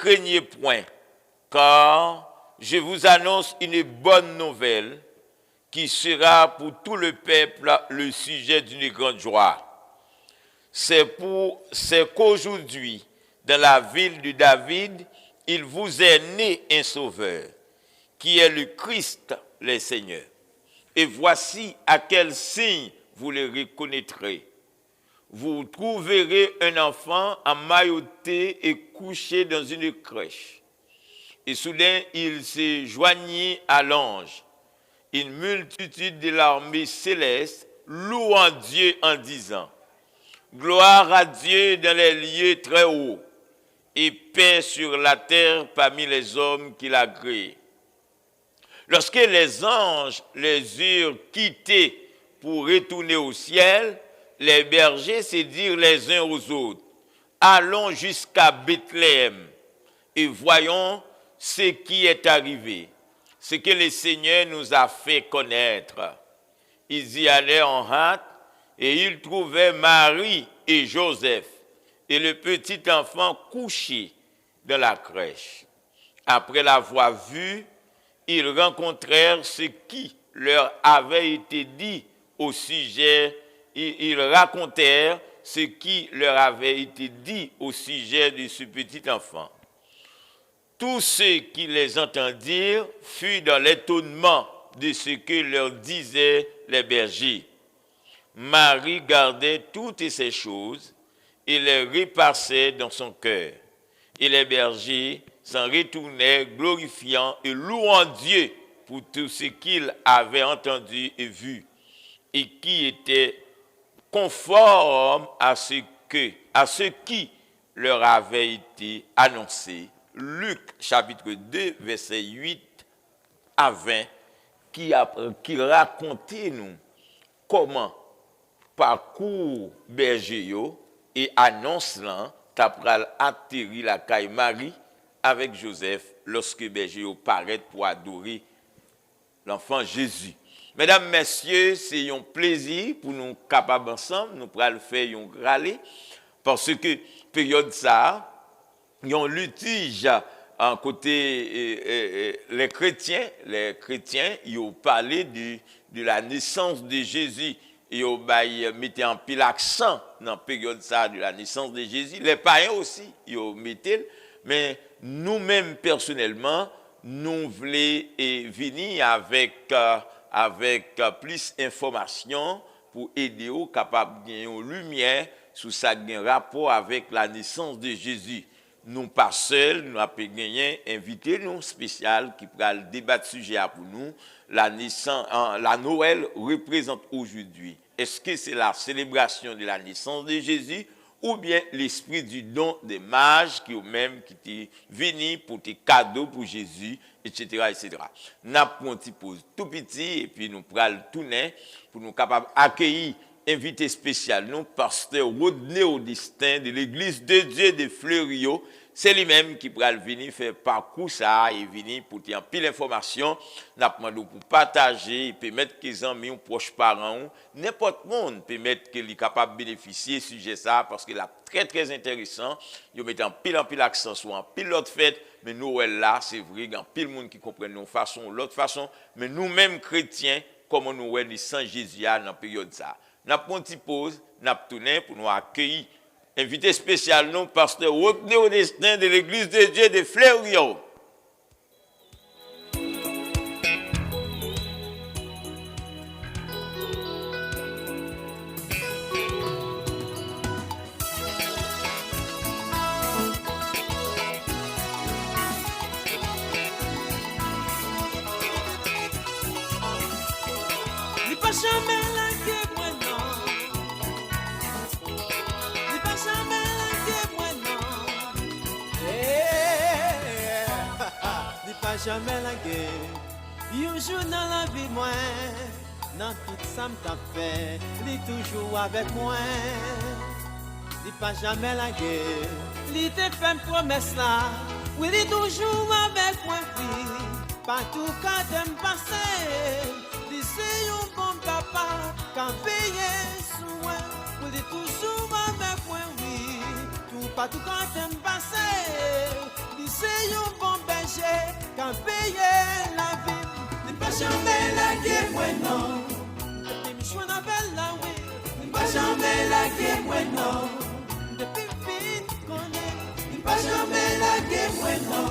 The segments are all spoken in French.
craignez point, car je vous annonce une bonne nouvelle qui sera pour tout le peuple le sujet d'une grande joie. C'est qu'aujourd'hui, dans la ville de David, il vous est né un sauveur, qui est le Christ, le Seigneur. Et voici à quel signe vous le reconnaîtrez. Vous trouverez un enfant emmailloté et couché dans une crèche. Et soudain, il se joignit à l'ange. Une multitude de l'armée céleste louant Dieu en disant: gloire à Dieu dans les lieux très hauts, et paix sur la terre parmi les hommes qu'il a créés. Lorsque les anges les eurent quittés pour retourner au ciel, les bergers se dirent les uns aux autres: allons jusqu'à Bethléem et voyons ce qui est arrivé, ce que le Seigneur nous a fait connaître. Ils y allaient en hâte et ils trouvaient Marie et Joseph et le petit enfant couché dans la crèche. Après l'avoir vu, ils rencontrèrent ce qui leur avait été dit au sujet. Ils racontèrent ce qui leur avait été dit au sujet de ce petit enfant. Tous ceux qui les entendirent furent dans l'étonnement de ce que leur disaient les bergers. Marie gardait toutes ces choses et les repassait dans son cœur. Et les bergers s'en retournaient glorifiant et louant Dieu pour tout ce qu'ils avaient entendu et vu, et qui était conforme à ce qui leur avait été annoncé. Luc chapitre 2, verset 8 à 20, qui racontait nous comment parcours berger yo et annonce là t'apral atterri la caille Marie avec Joseph lorsque berger yo paraît pour adorer l'enfant Jésus. Mesdames, messieurs, c'est un plaisir pour nous capables ensemble, nous pourrons le faire un râler, parce que période ça, on l'utilise en côté les chrétiens, ils ont parlé de la naissance de Jésus, ils ont mis en pile accent dans la période ça de la naissance de Jésus. Les païens aussi, ils ont mis, mais nous-mêmes personnellement, nous voulons venir avec plus d'informations pour aider aux capables de gagner une lumière sur ça qui a un rapport avec la naissance de Jésus. Nous pas seuls, nous avons gagné invité nous spécial qui pourra débattre sujet pour nous. La Noël représente aujourd'hui. Est-ce que c'est la célébration de la naissance de Jésus ou bien l'esprit du don des mages qui eux-mêmes qui étaient venus pour des cadeaux pour Jésus, etc., etc. Nous avons un petit pause tout petit et puis nous pourrons tourner pour nous capables d'accueillir invité spécial, nous, pasteur Rodney Audestin de l'église de Dieu de Fleurio. C'est lui-même qui pourra venir faire parcours ça et venir pour te en pile d'informations. Nous demandons pour partager, et permettre que les amis ou proches parents, n'importe monde permettre qu'ils soient capables de bénéficier de ce sujet ça parce que là très très intéressant. Ils mettent en pile accent sur en pile l'autre fête, mais Noël là, c'est vrai, il y a pile monde qui comprennent nos façons, l'autre façon, mais nous-mêmes chrétiens, comment nous voyons sans Jésus dans la période ça. Nous avons une petite pause, nous avons tourné pour nous accueillir. Invité spécial, nous, pasteur Rodney Audestin de l'église de Dieu de Fleurio. Jamais la guerre, un jour dans la vie moi, dans tout ça m't'a fait, il toujours avec moi. Il pas jamais la guerre, il te fait une promesse là, oui il toujours avec moi, oui. Partout quand t'aimes passer, il c'est un bon papa, quand paye soin, oui il toujours avec moi, oui. Tout pas tout quand t'aimes passer. Li c'est un bon berger quand paye la vie. Li pas jamais la guerre, moi non. Depuis me choix n'appelle la oui. Li pas jamais la guerre, moi non. Depuis fin connaît. Li pas jamais la guerre, moi non.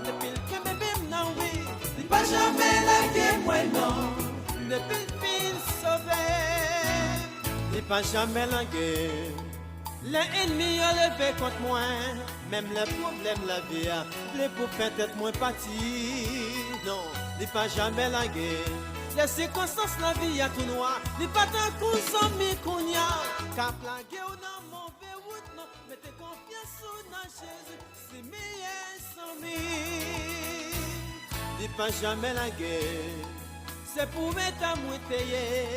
Depuis le que bébé non oui. Li pas jamais la guerre, moi non. Depuis le fin sauvé. Li pas jamais la guerre. Les ennemis ont levé contre moi, même les problèmes la vie, les pour peut-être moins partis. Non, n'est pas jamais la guerre. Les circonstances la vie a tout noir, n'est pas tant qu'on s'en met qu'on y a. Car la guerre dans mon route, non, mettez confiance dans Jésus, c'est meilleur sans lui. N'est pas jamais la guerre. C'est pour mettre à moi payer.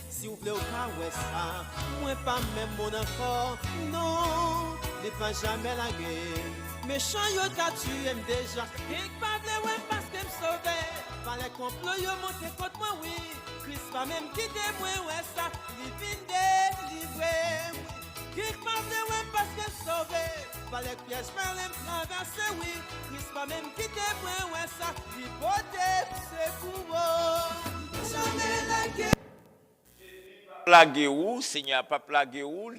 Si vous voulez au cas où ça, moi pas même mon enfant. Non, n'est pas jamais la guerre. Méchant yo ka tu aimes déjà. Et pas de ouais parce que me sauver. Par les complots yo monté contre moi oui. Christ pas même quitter moi ouais ça. Il vient délivrer. Qui pas de ouais parce que me sauver. Par les pièges par les traverser oui. Christ pas même quitter moi ouais ça. Il pote c'est pour jamais la guerre. Plaguer ou, Seigneur, pas plaguer ou,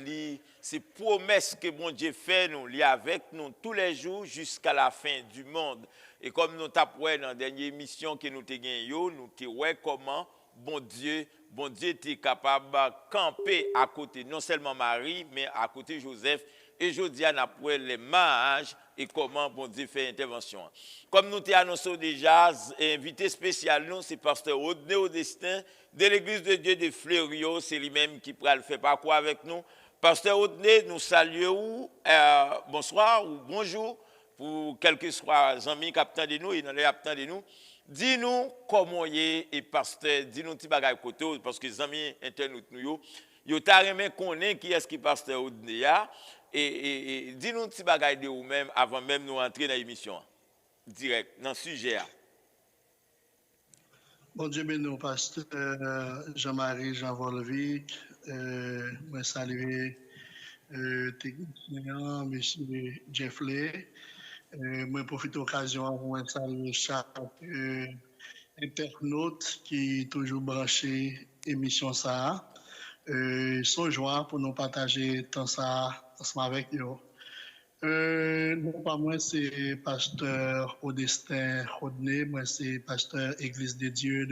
c'est promesse que bon Dieu fait nous, li avec nous tous les jours jusqu'à la fin du monde. Et comme nous t'apprenons dans la dernière émission que nous t'ai gagné, nous t'ai ouais comment bon Dieu était capable de camper à côté, non seulement Marie, mais à côté Joseph. Et je dis à après les mariages et comment bon Dieu fait intervention. Comme nous t'ai annoncé déjà, invité spécial nous, c'est pasteur Rodney Audestin de l'église de Dieu de Fleuriot, c'est lui-même qui pourra le faire parcours avec nous. Pasteur Rodney, nous saluons, bonsoir ou bonjour pour quel que soit les amis qui attendent de nous et dans les attendent de nous. Dis-nous comment y est et pasteur, dis-nous petit bagage côté parce que les amis internautes nous yo t'a aimé connaître qui est-ce qui pasteur Rodney et dis-nous petit bagage de vous-même avant même nous entrer dans l'émission direct dans le sujet. Bon Dieu béni, pasteur Jean-Marie Jean Volvic, moi saluer technicien, monsieur Jeffley, moi profite de l'occasion pour saluer chaque internaute qui est toujours branché émission ça. Son joie pour nous partager tant ça ensemble avec eux. Non, pas moi, c'est pasteur Audestin Rodney, moi c'est pasteur Église de Dieu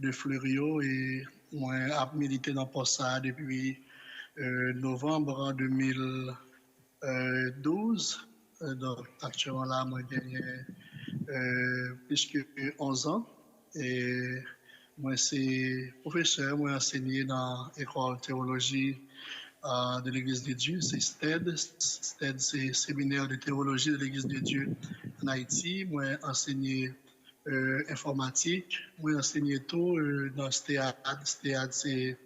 de Fleuriot et moi j'ai milité dans ça depuis novembre 2012. Donc actuellement là, moi j'ai plus que 11 ans et moi c'est professeur, moi j'ai enseigné dans l'école de théologie de l'Église de Dieu, c'est STED. STED, c'est Séminaire de théologie de l'Église de Dieu en Haïti. Moi, j'ai enseigné informatique. Moi, j'ai enseigné tout dans STEAD. STEAD, c'est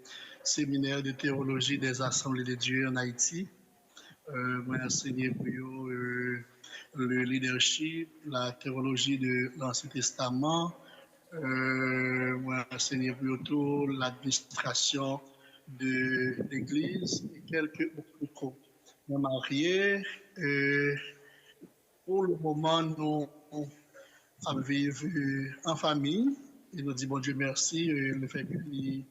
Séminaire de théologie des Assemblées de Dieu en Haïti. Moi, j'ai enseigné pour le leadership, la théologie de l'Ancien Testament. Moi, j'ai enseigné pour tout l'administration de l'église et quelques autres. Nous sommes mariés. Pour le moment, nous vivons en famille. Et nous disons, bon Dieu, merci. Le fait que nous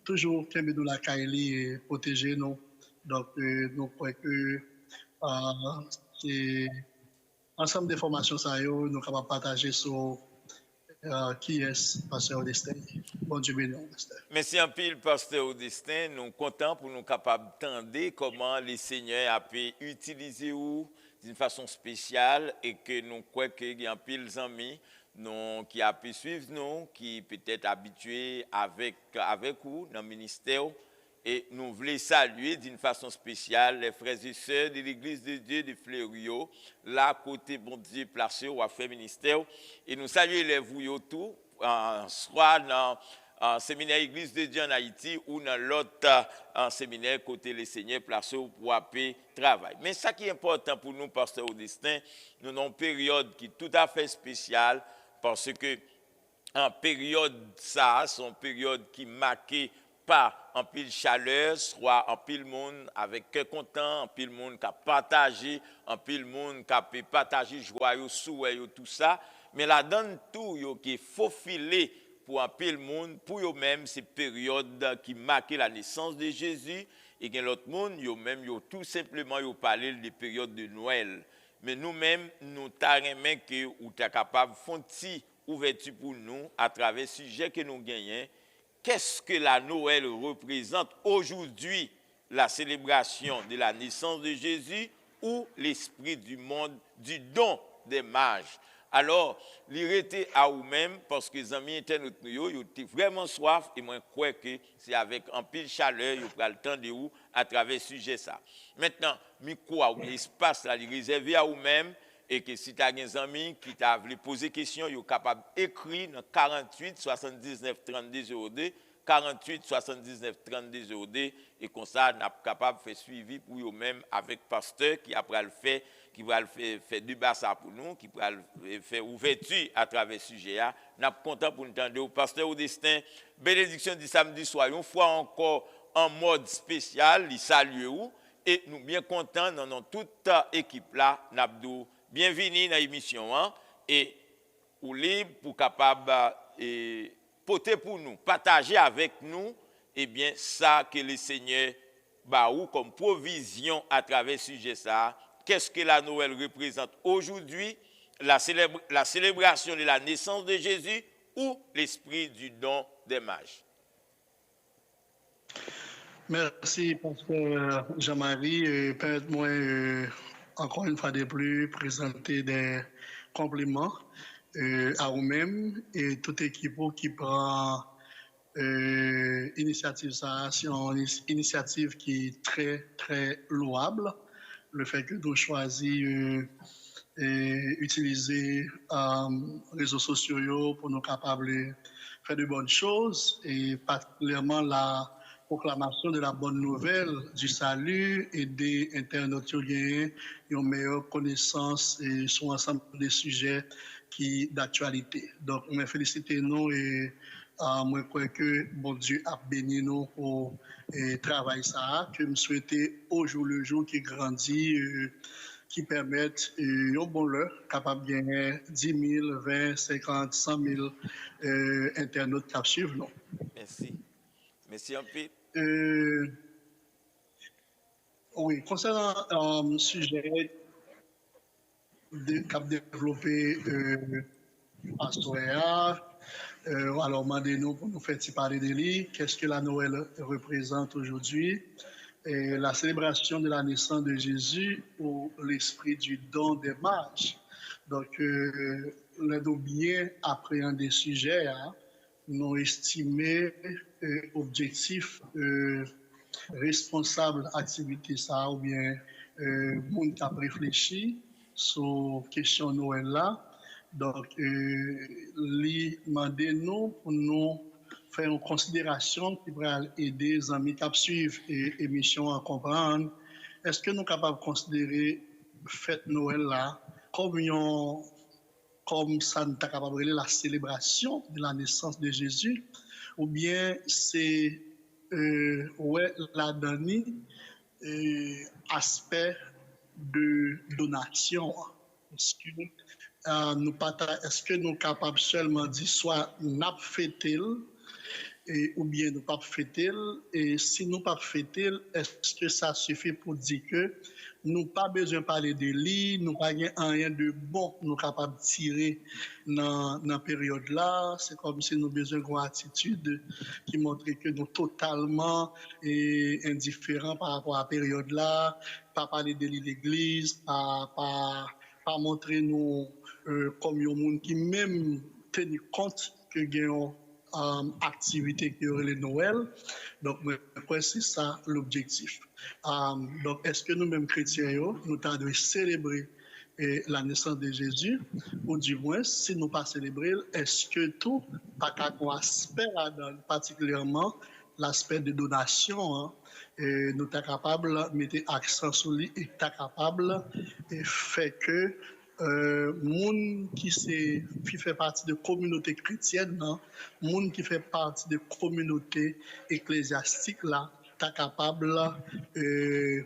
toujours nous la caille et protéger nous. Donc, nous croyons que c'est ensemble des formations, nous sommes capables de partager sur qui est pasteur Audestin. Bon Dieu béni, pasteur. Merci un pile, pasteur Audestin. Nous sommes contents pour nous capables d'entendre comment les seigneurs a pu utiliser d'une façon spéciale et que nous croyons qu'il y a un pile d'amis qui a pu suivre nous, qui peut-être habitués avec vous dans le ministère. Et nous voulons saluer d'une façon spéciale les frères et sœurs de l'Église de Dieu de Fleuriot, là, côté bon Dieu placé ou à faire ministère. Et nous saluons les vous tous, soit dans un séminaire Église de Dieu en Haïti ou dans l'autre séminaire côté les seigneurs placés pour appeler travail. Mais ce qui est important pour nous, pasteur Audestin, nous avons une période qui est tout à fait spéciale parce que en période ça, c'est une période qui est marquée pas en pile chaleur, soit en pile monde avec cœur content, en pile monde qui a partagé, en pile monde qui a partagé joie, souhait, tout ça. Mais la donne tout yo qui est faufilé pour un pile monde, pour eux-mêmes, ces périodes qui marquent la naissance de Jésus, et que l'autre monde, eux-mêmes, tout simplement, yo parlé des périodes de Noël. Mais nous-mêmes, nous t'arrêtons que ou t'es capable de faire une petite ouverture pour nous à travers le sujet que nous gagnons. Qu'est-ce que la Noël représente aujourd'hui, la célébration de la naissance de Jésus ou l'esprit du monde, du don des mages? Alors, l'irrité à vous-même, parce que les amis internet, ils ont vraiment soif, et moi, je crois que c'est avec un pile chaleur, ils prennent le temps de vous à travers ce sujet. Ça. Maintenant, l'espace là, il est réservé à vous-même, et que si tu as des amis qui t'a voulu poser des questions, ils sont capables d'écrire dans 48 79 32 02, 48 79 32 02, et comme ça, on est capable de faire suivi pour eux-mêmes avec pasteur qui après le fait, qui va faire du bassa pour nous, qui va faire ouverture à travers ce sujet. Nous sommes contents pour nous entendre. Pasteur Audestin, bénédiction du samedi soir, une fois encore en mode spécial, il salue vous, et nous bien contents dans toute équipe là, Nabdou. Bienvenue dans l'émission, et ou libre pour capable porter pour nous, partager avec nous, eh bien, ça que le Seigneur ou comme provision à travers ce sujet ça. Qu'est-ce que la Noël représente aujourd'hui, la célébration de la naissance de Jésus ou l'esprit du don des mages? Merci, pasteur Jean-Marie. Permettez-moi encore une fois de plus présenter des compliments à vous-même et toute équipe qui prend initiative. Ça, c'est une initiative qui est très, très louable. Le fait que nous choisissons utiliser les réseaux sociaux pour nous capables de faire de bonnes choses et particulièrement la proclamation de la bonne nouvelle du salut et des internautes qui ont une meilleure connaissance sur l'ensemble des sujets qui d'actualité. Donc, je félicite nous et moi, je crois que bon Dieu a béni nous pour travail ça, que je souhaitais au jour le jour qui grandit, qui permettent un bon l'heure, capable de gagner 10 000, 20, 50, 100 000 internautes qui suivent nous. Merci. Merci un peu. Oui, concernant le sujet qu'a développé Pastoréa, alors demandez-nous pour nous faire parler de lui, qu'est-ce que la Noël représente aujourd'hui, et la célébration de la naissance de Jésus ou l'esprit du don des mages. Donc, nous bien appréhender le sujet, nous estimer objectif responsable activité ça ou bien monde qui a réfléchi sur question Noël là. Donc, lui demander nous pour nous faire une considération qui va aider les amis qui suivent l'émission à comprendre. Est-ce que nous sommes capables de considérer fête Noël là comme ça nous est capable de la célébration de la naissance de Jésus, ou bien c'est la dernière aspect de donation? Est-ce que nous sommes capables seulement de dire soit nous fêter ou bien nous pas fêter, et si nous pas fêter, est-ce que ça suffit pour dire que nous pas besoin de parler de lui, nous pas rien de bon nous capables de tirer dans la période là? C'est comme si nous besoin d'une attitude qui montre que nous totalement indifférents par rapport à la période là, pas parler de l'église, pas montrer nous comme un monde qui même tenir compte que gagnons activité qui aurait le Noël. Donc, c'est ça l'objectif. Donc, est-ce que nous-mêmes chrétiens, nous devons célébrer la naissance de Jésus, ou du moins, si nous ne pas célébrer, est-ce que tout, pas qu'un aspect, particulièrement l'aspect de donation, nous sommes capables de mettre accent sur lui et nous sommes capables de faire que moun qui fait partie de communauté chrétienne, non, moun qui fait partie de communauté ecclésiastique là, t'as capable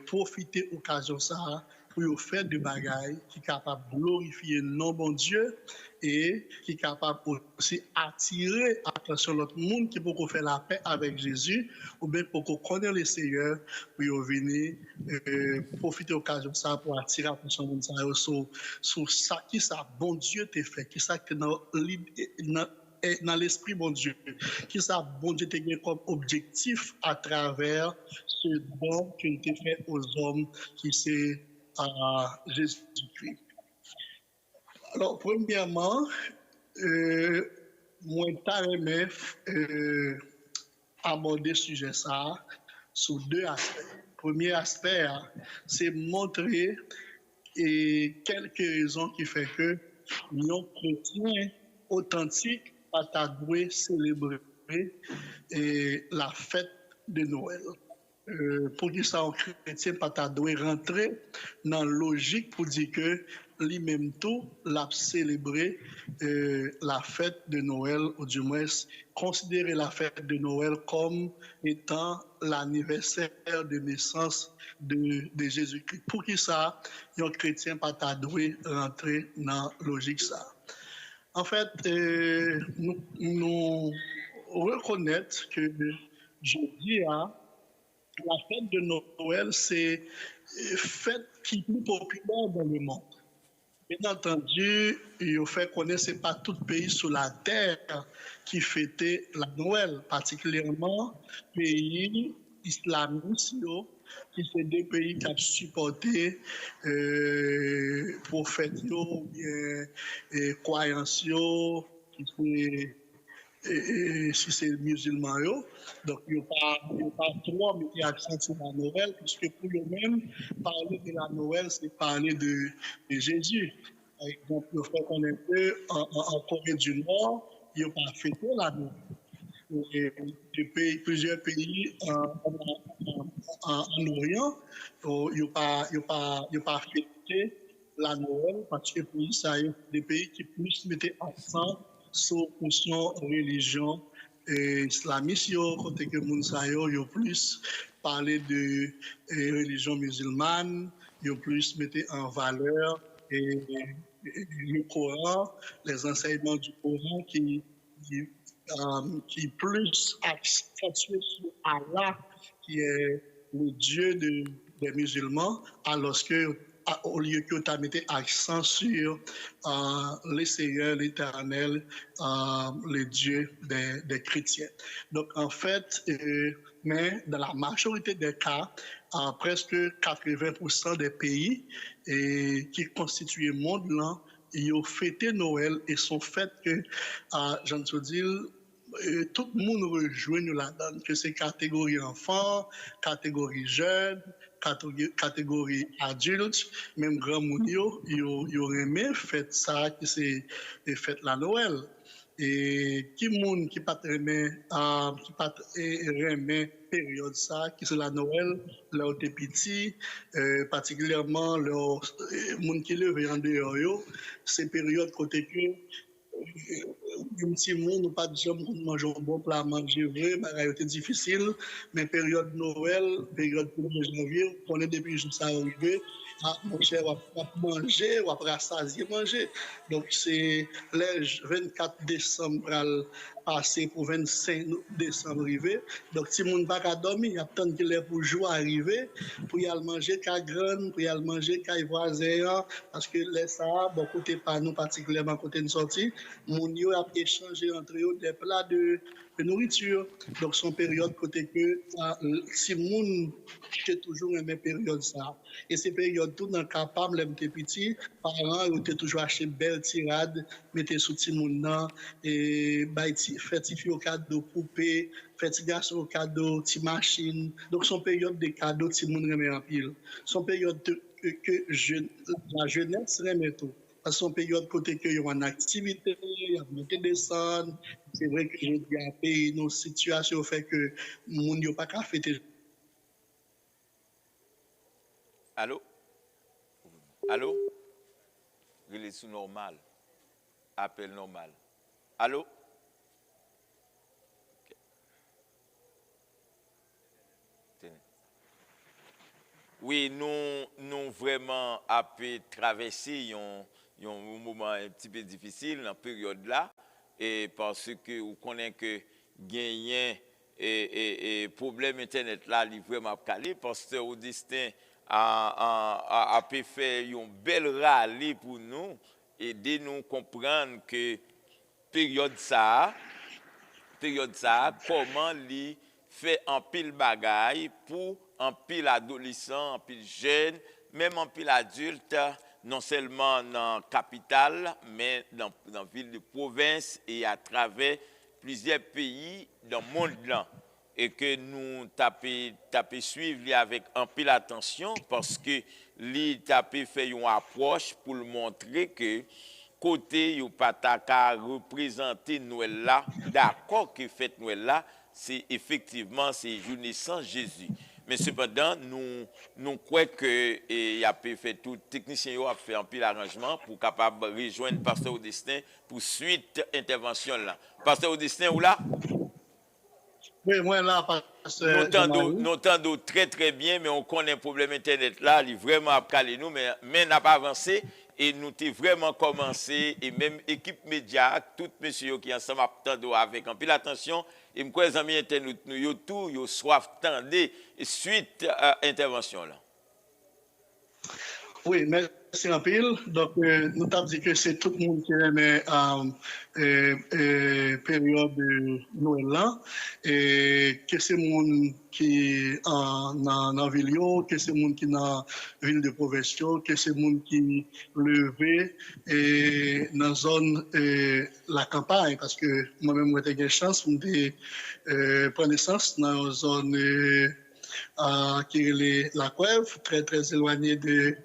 profiter occasion ça pour faire des bagailles qui est capable de glorifier le nom bon Dieu et qui est capable aussi attirer l'attention de l'autre monde qui peut faire la paix avec Jésus ou bien pour connaître le Seigneur pour venir profiter de l'occasion ça pour attirer l'attention de l'autre sur ça qui ça bon Dieu t'a fait, qui ça que dans l'esprit bon Dieu, qui ça bon Dieu t'a gagné comme objectif à travers ce don qu'il t'a fait aux hommes qui c'est à Jésus-Christ. Alors, premièrement, moi, j'aimerais aborder ce sujet ça sous deux aspects. Premier aspect, c'est montrer quelques raisons qui font que nos chrétiens authentiques doivent célébrer la fête de Noël. Pour que ça, un chrétien pas doit rentrer dans la logique pour dire que lui-même tout l'a célébré la fête de Noël, ou du moins considérer la fête de Noël comme étant l'anniversaire de naissance de Jésus-Christ. Pour que ça, un chrétien pas doit rentrer dans la logique ça. En fait, nous reconnaître que je dis la fête de Noël, c'est une fête qui est plus populaire dans le monde. Bien entendu, il faut connaître que ce n'est pas tout pays sur la terre qui fêtait la Noël, particulièrement les pays islamistes, qui sont des pays qui ont supporté prophètes ou bien croyances, si c'est musulman, donc il n'y a pas trop mis accent sur la Noël, puisque pour eux-mêmes, parler de la Noël, c'est parler de Jésus. Par exemple, il faut connaître en Corée du Nord, ils n'ont pas fêté la Noël. Et plusieurs pays en Orient, ils n'ont pas fêté la Noël, parce que pour ça, il y a des pays qui plus mettaient accent sur la religion islamiste, côté que Mounsayo, ils ont plus parlé de religion musulmane, ils ont plus mis en valeur le Coran, les enseignements du Coran qui plus accentué sur Allah, qui est le Dieu des musulmans, alors que au lieu que tu as mis accent sur le Seigneur, l'Éternel, le Dieu des chrétiens. Donc en fait, mais dans la majorité des cas, presque 80% des pays qui constituent le monde là, ils ont fêté Noël et sont fêtes que, j'en te dis, tout le monde rejoint nous là-dedans, que c'est catégorie enfants, catégorie jeunes, catégorie adultes, même grand monde, ils ont aimé fête ça, qui c'est fête la Noël. Et qui monde qui pas aimer période ça qui c'est la Noël là où t'es petit, particulièrement le monde qui levé en dehors, c'est période côté que un petit monde, pas de gens qui mangent un bon plat à manger, vrai, c'est difficile, mais période Noël, période 1er janvier, on est depuis que ça arrivé, mon cher, on va manger, on va rassasier manger. Donc, c'est le 24 décembre passé pour 25 décembre arrivé. Donc, si mon pas qu'à dormir, il y a tant qu'il est pour jour arriver, pour y aller manger qu'à graine, pour y aller manger qu'à voisin, parce que les ça, bon, côté pas nous, particulièrement côté de sortie, mon yo a échangé entre eux des plats de nourriture. Donc, son période côté que si moun j'ai toujours aimé période ça. Et ces périodes tout dans capable les petits parents ont toujours acheté belle tirade, mettez sous ti moun nan et fait au cadeau poupée, fait garçon au cadeau ti machine. Donc, son période de cadeaux ti moun remet en pile. Son période que la jeunesse remet tout. À son période côté que il y a une activité, il y a monté descendre. C'est vrai que j'ai dit à pays nos situations fait que moun yo pas qu'à fêter. Allô? Allô? relais sous normal. Appel normal. Allô? Okay. Oui, nous vraiment avons traversé un moment un petit peu difficile dans cette période-là, et parce que vous connaissez que gagner et problème internet là, il est vraiment calé, parce que Augustin a fait une belle rallye pour nous, aider nous comprendre que période ça, comment li fait un pile bagaille pour un pile adolescent, un pile jeune, même un pile adulte, non seulement dans la capitale, mais dans la ville de province et à travers plusieurs pays dans le monde là. Et que nous tapons suivre avec un pile attention parce que li tapé fait une approche pour le montrer que côté yo pataka représenter Noël là, d'accord que fête Noël là, c'est effectivement c'est jour naissance Jésus. Mais cependant nous croyons que il a fait tout technicien a fait un pile arrangement pour capable rejoindre pasteur Augustin pour suite intervention là. Pasteur Augustin ou là? Oui, moi là, pasteur. Nous entendons très très bien, mais on connaît un problème internet là, il est vraiment à caler nous, mais n'a pas avancé. Et nous avons vraiment commencé, et même équipe média, tous messieurs qui ensemble avec un peu l'attention, et me crois les amis internet, nous tous, ils soif tendez suite à l'intervention là. Oui, merci en pile. Donc, nous avons dit que c'est tout le monde qui aimait période de Noël là, et que c'est le monde qui est dans ville, que c'est le monde qui est dans la ville de province, que c'est le monde qui levé et dans la zone la campagne, parce que moi-même, j'ai eu la chance de prendre naissance dans une zone qui est la Couève, très très éloignée de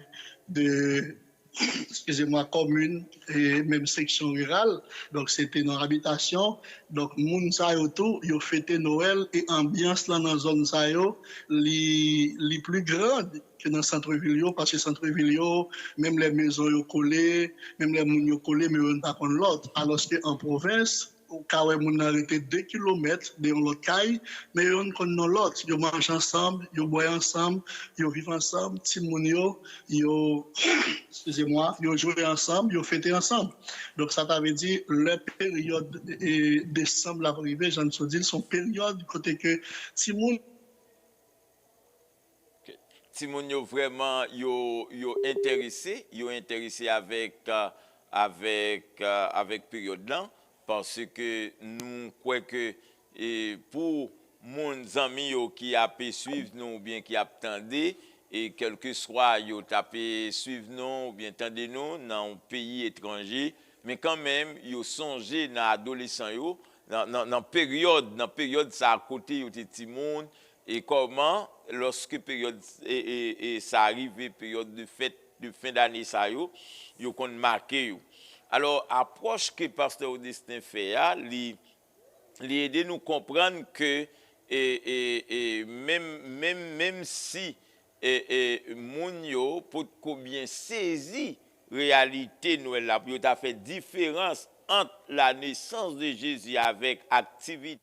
excusez-moi, commune et même section rurale. Donc, c'était dans l'habitation. Donc, moun sa yo tout, yo fêté Noël et ambiance là dans la zone sa yo, li plus grande que dans le centre-ville, parce que centre-ville, même les maisons yo collées, même les moun yo collés, mais on pas contre l'autre. Alors qu'en province, au cas où on a arrêté 2 kilomètres de l'autre caille, mais on connaît l'autre. Ils mangent ensemble, ils boivent ensemble, ils vivent ensemble, excusez-moi, ils jouent ensemble, ils fêtent ensemble. Donc ça veut dire la période de décembre la arrivée, j'en ai dit, son période côté que Timon. Timon yo vraiment yo intéressé avec période là. Parce que nous croyons que pour mon ami qui a pu suivre nous ou bien qui a attendu, et quel que soit yo tapé suivre nous ou bien attendez nous dans un pays étranger, mais quand même yo songé dans adolescent yo dans période ça à côté yo petit monde, et comment lorsque période et ça arrive période de fête de fin d'année ça yo qu'on marqué yo. Alors, approche que pasteur Augustin fait, il aide nous comprendre que même si moun yo pour bien saisi réalité Noël là, pour ta fait différence entre la naissance de Jésus avec activité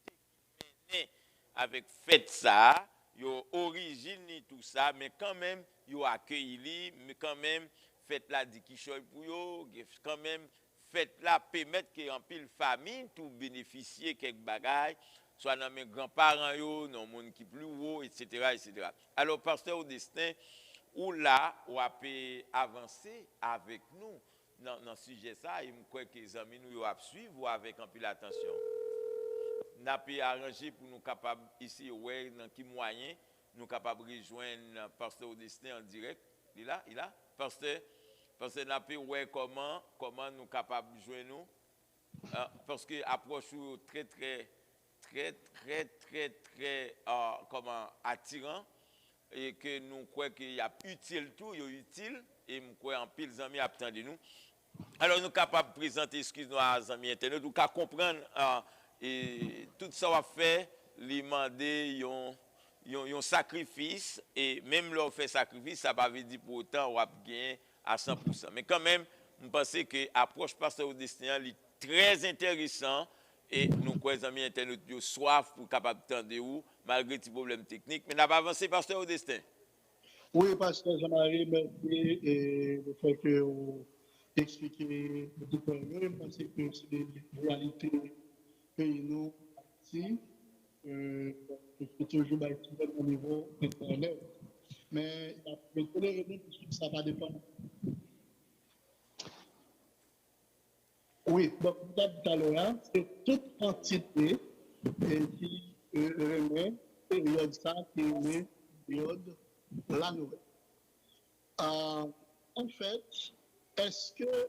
avec fête ça, yo origine tout ça, mais quand même yo accueilli, mais quand même faites la di qui choy pour yo, quand même faites la permettre que en pile famille tout bénéficier quelques bagages, soit dans mes grands-parents yo, dans monde qui plus haut, etc. Alors pasteur Augustin ou là ou a pu avancer avec nous dans sujet ça, et me crois que les amis nous yo a suivre avec un pile attention. N'a pu arranger pour nous capable ici ouais dans qui moyen nous capable rejoindre pasteur Augustin en direct. Il a pasteur n'a pu ouais comment nous capable de joindre nous parce que approche très comment attirant, et que nous croyons qu'il y a utile tout, il est utile, et nous croyons en pile amis attendent nous. Alors nous capables de présenter excuse-nous à amis internet, nous capable comprendre et tout ça va faire lui demander un sacrifice, et même leur fait sacrifice ça va veut dire pour autant on va gagner à 100%, mais quand même je pense que l'approche pasteur Augustin est très intéressant et nous croyons amis internautes ont soif pour capable d'entendre où malgré les problèmes techniques. Mais n'a pas avancé pasteur Augustin. Oui, pasteur Jean-Marie, merci et le fait que vous expliquez tout à l'heure, parce que c'est des réalités pays nous ici, c'est toujours au niveau Internet. Mais il y a des raisons puisque ça va dépendre. Oui, donc tout à l'heure, c'est toute entité qui remet période ça, qui remet période la nouvelle. En fait, est-ce que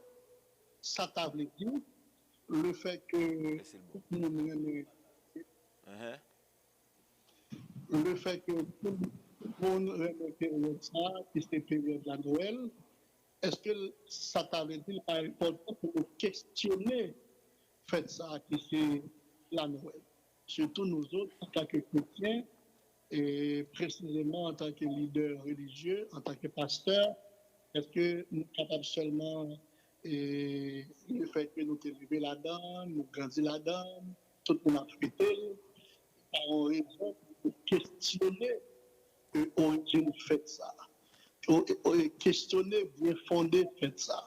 ça t'a dit le fait que le fait que tout le monde remet période ça, qui c'est période la Noël, est-ce que ça t'avait dit important pour questionner fait ça qui c'est la Noël? Surtout nous autres, en tant que chrétiens, et précisément en tant que leader religieux, en tant que pasteur, est-ce que nous sommes capables seulement le fait que nous sommes élevés là-dedans, nous grandis là-dedans, tout le monde a fêté, par raison de questionner l'origine fait ça, questionner bien fondé fait ça.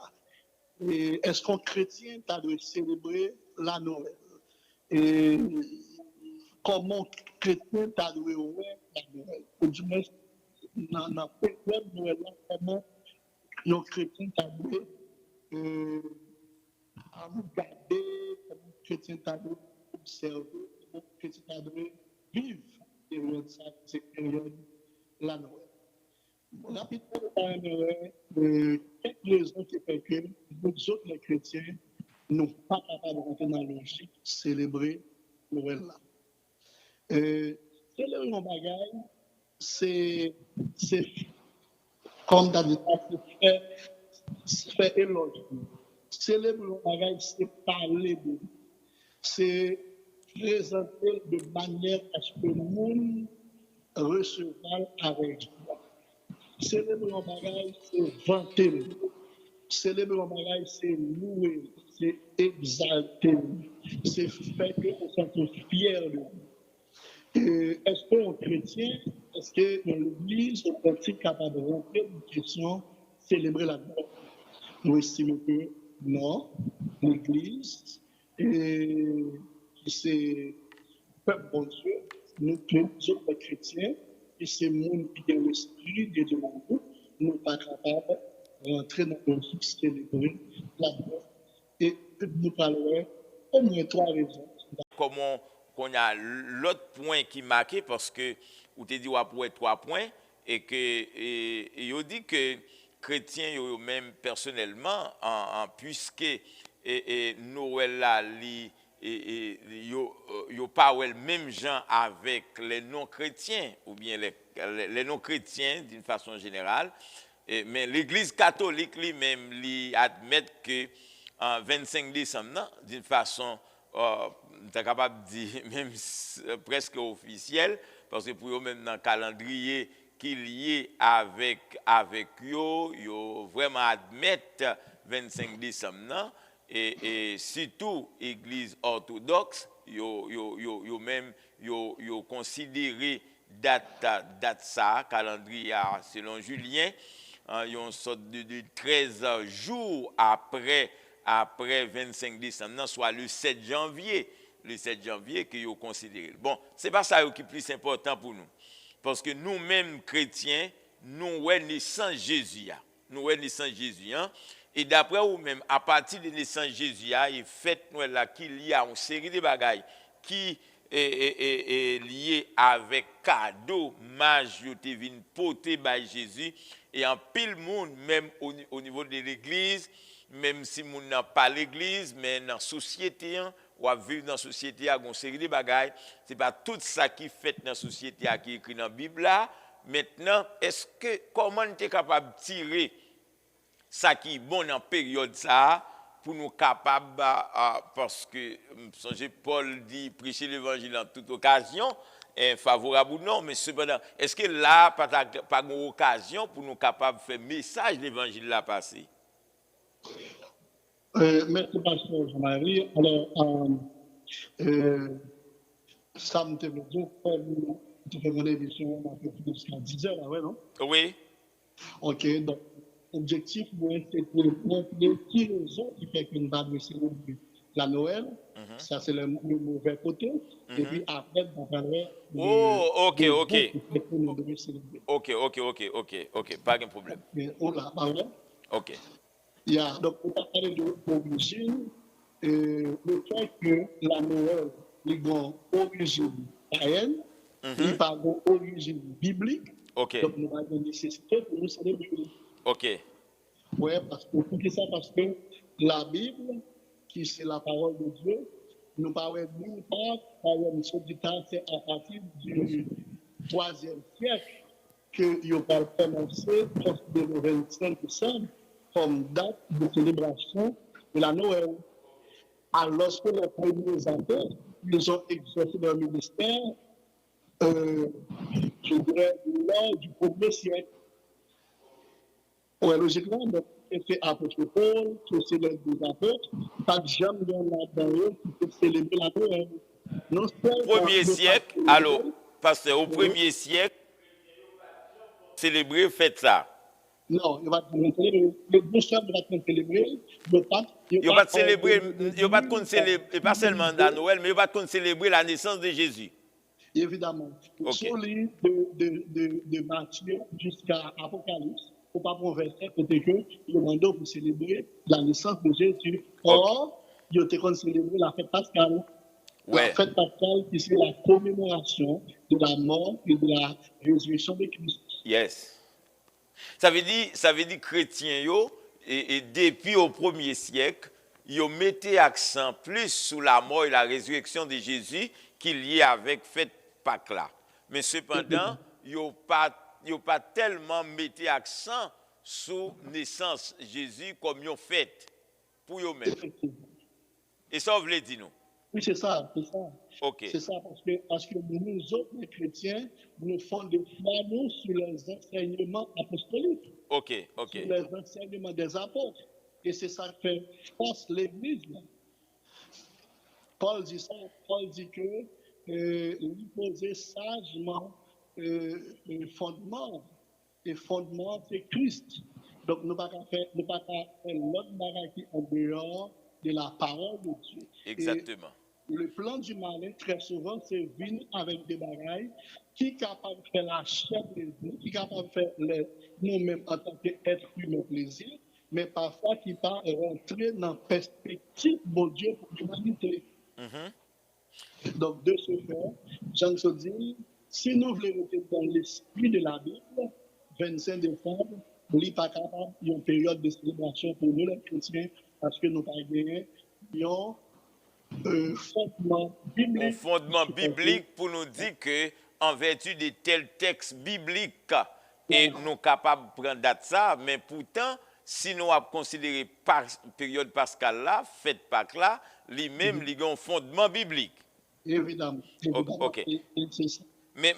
Et est-ce qu'un chrétien t'a de célébrer la Noël? Et comment chrétien t'a de ouais la Noël? Ou du moins, dans la période Noël, comment nos chrétiens t'a de regarder, comment chrétien t'a de observer, comment chrétien t'a de vivre période ça, cette période la Noël. Rapidement, quelques raisons qui font que nous autres, les chrétiens, nous ne sommes pas capables de rentrer dans la logique, célébrer Noël là. Célébrer un bagage, c'est comme dans c'est faire éloge. Célébrer un bagage, c'est parler de lui. C'est présenter de manière à ce que le monde recevra avec joie. Célébrer un bagage, c'est vanter. Célébrer un bagage, c'est louer, c'est exalter, c'est faire que on soit fier de lui. Est-ce qu'un chrétien, est-ce que dans l'église, on est capable de rentrer une question, célébrer la mort? Nous estimons que non, l'église, c'est peuple bon Dieu, nous autres chrétiens, et c'est le monde qui a l'esprit de Dieu dans nous, nous ne sommes pas capables de rentrer dans le logique, célébrer la mort. Et nous parlerons au moins 3 raisons. Comment qu'on a l'autre point qui marqué parce que vous te dit pour 3 points et que il dit que chrétiens même personnellement puisque Noël là yo pas le même gens avec les non chrétiens ou bien les non chrétiens d'une façon générale mais l'église catholique lui-même lui admet que en 25 décembre d'une façon t'es capable de dire même presque officiel parce que pour eux même dans le calendrier qui est lié avec yo vraiment admettent 25 décembre et surtout église orthodoxe yo même yo considéré date ça calendrier selon Julien une sorte de 13 jours après 25 décembre, soit le 7 janvier. Le 7 janvier que vous considérez. Bon, ce n'est pas ça qui est plus important pour nous. Parce que nous-mêmes, chrétiens, nous avons naissance Jésus. Nous avons naissance Jésus. Et d'après vous-même, à partir de naissance Jésus, et faites-nous là qu'il y a une série de bagailles qui est liée avec cadeau, mage, qui vient porter par Jésus. Et en pile monde, même au niveau de l'église, même si nous n'avons pas l'église, mais dans la société, ou à vivre dans la société, à une série de bagailles, ce n'est pas tout ça qui est fait dans la société, qui est écrit dans la Bible là. Maintenant, comment nous sommes capables de tirer ça qui est bon dans la période ça, pour nous capables, parce que, Paul dit, prêcher l'évangile en toute occasion, favorable ou non, mais cependant, est-ce que là, pas une occasion pour nous capables de faire message de l'évangile là passer? Merci, Pasteur Jean-Marie. Alors, ça me dit, comme tu fais mon émission un peu plus jusqu'à 10 heures, là, ouais, non? Oui, OK, donc, l'objectif, moi, c'est de montrer qui raison qui fait qu'une va célébrer la Noël. Ça, c'est le mauvais côté. Et puis après, on parlerait oh, ok, de ok. bon qui fait que nous devons célébrer. Ok, pas de problème. Mais on l'a parlé. Ok, Il y a, donc, on a parlé de l'origine, le fait que la Noël, il y a une origine païenne, il n'y a pas d'origine biblique. ok, Donc, nous avons une nécessité pour nous célébrer. ok, Oui, parce que, pour ça, parce que la Bible, qui c'est la parole de Dieu, nous parle nulle part, par exemple, c'est à partir du 3e siècle que nous parlons commencer le 25 décembre comme date de célébration de la Noël. Alors que les premiers apôtres, ils ont exercé leur ministère, je dirais, lors du 1er siècle. Oui, logiquement, donc, c'est apôtre Paul, c'est les deux apôtres, pas de jamais il y en a dans eux qui peuvent célébrer la Noël. Non seulement premier siècle, alors, pasteur, au premier siècle, célébrer, faites ça. non, il va célébrer. Les deux sœurs vont célébrer. Il va célébrer, il va célébrer, pas seulement la Noël, mais il va célébrer la naissance de Jésus. Évidemment. Ok. Sur l'île de Matthieu jusqu'à Apocalypse, il ne faut pas verset côté que le mandat pour célébrer la naissance de Jésus. Or, il a été célébré la fête pascale. Ouais. La fête pascale, qui c'est la commémoration de la mort et de la résurrection de Christ. Yes. Ça veut dire chrétiens, yo, et depuis au premier siècle, ils mettaient accent plus sur la mort et la résurrection de Jésus qu'il y a avec fête Pâques là. Mais cependant, ils n'ont pas tellement mis accent sur naissance Jésus comme ils ont fait pour eux-mêmes. Et ça, vous voulez dire nous? Oui, c'est ça, c'est ça. Ok. C'est ça, parce que nous autres, les chrétiens, nous faisons des flammes sur les enseignements apostoliques. Ok. Sur les enseignements des apôtres. Et c'est ça qui fait force l'Église. Paul dit ça, Paul dit que lui poser sagement le fondement. Et fondement, c'est Christ. Donc, nous ne pouvons pas faire l'autre bagage qui est en dehors de la parole de Dieu. Exactement. Et le plan du malin, très souvent, c'est venir avec des bagailles qui sont capables de faire la chair plaisir, qui sont capables de faire nous-mêmes en tant qu'êtres humains plaisir, mais parfois qui pas rentrer dans la perspective de Dieu pour l'humanité. Donc, de ce fait, Jean se dit, si nous voulons rester dans l'esprit de la Bible, 25 décembre, nous n'est pas capable d'une période de célébration pour nous, les chrétiens, parce que nous n'avons pas un fondement biblique pour nous dire que en vertu de tels textes bibliques et nous sommes capables de prendre date ça, mais pourtant si nous avons considéré par période pascale là, fête Pâques là, lui-même il a un fondement biblique. Évidemment. Ok. Mais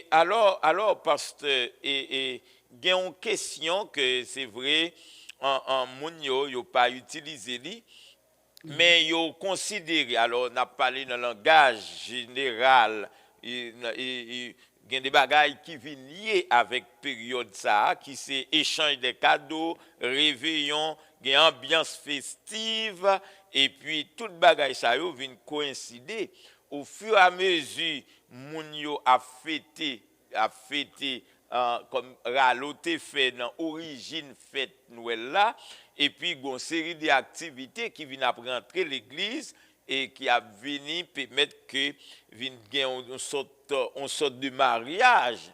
alors pasteur et il y a une question que c'est vrai en moun yo pas utilisé li. Mais ils ont considéré, alors on a parlé dans le langage général, il y a des bagailles qui viennent liés avec la période ça, qui c'est échange des cadeaux, réveillon, il y a ambiance festive, et puis toute bagaille ça vient coïncider. Au fur et à mesure, moun yo a fêté comme raloté fait dans l'origine fête Noël là, et puis il y a une série d'activités qui viennent rentrer l'église et qui a venu permettre que vienne une sorte de mariage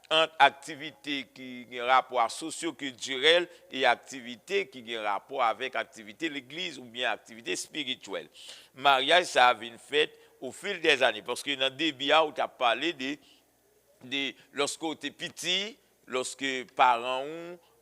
entre activités qui ont rapport socio-culturel et activités qui ont rapport avec activité de l'église ou bien activité spirituelle. Mariage ça a été fait au fil des années parce que dans le début où tu as parlé lorsque tu es petit, lorsque parents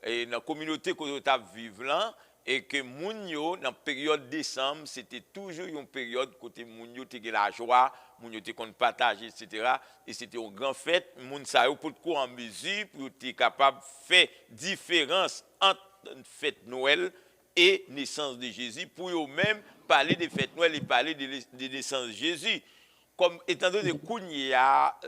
et dans la communauté que tu vivre là, et que moun yo dans la période décembre, c'était toujours une période côté moun yo te la joie, moun yo te kon partager etc. Et c'était une grande fête, moun sa yo pour en mesure pour être capable de faire différence entre une fête Noël et naissance de Jésus, pour eux-mêmes parler des fêtes Noël et parler de naissance de Jésus. Comme étant donné qu'il y a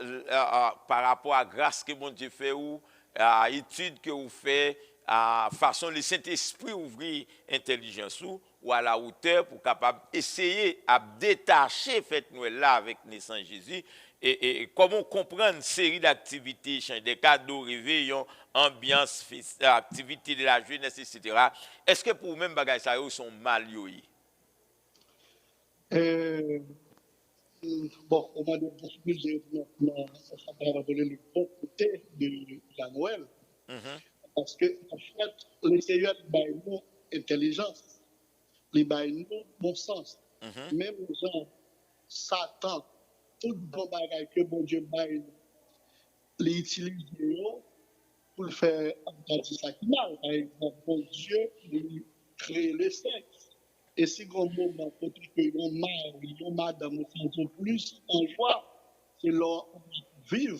par rapport à grâce que mon Dieu fait ou à étude que vous faites, à façon le Saint-Esprit ouvrir intelligence ou à la hauteur pour capable essayer à détacher fête Noël là avec naissance de Jésus et comment comprendre une série d'activités, des cadeaux, réveillons, ambiance, activités de la jeunesse, etc. Est-ce que pour vous-même bagay ça sont mal yoyi? Bon, au moins de possibilités, ça va donner le bon côté de la Noël. Parce que, en fait, le Seigneur baille nous intelligence, il baille nous bon sens. Même gens, Satan, tout bon bagage que bon Dieu baille nous, les utiliser pour faire un ça qui mal. Par exemple, bon Dieu, il crée le sexe. Et si on moment côté que yon mari, yon madame sont plus en joie, c'est leur vivre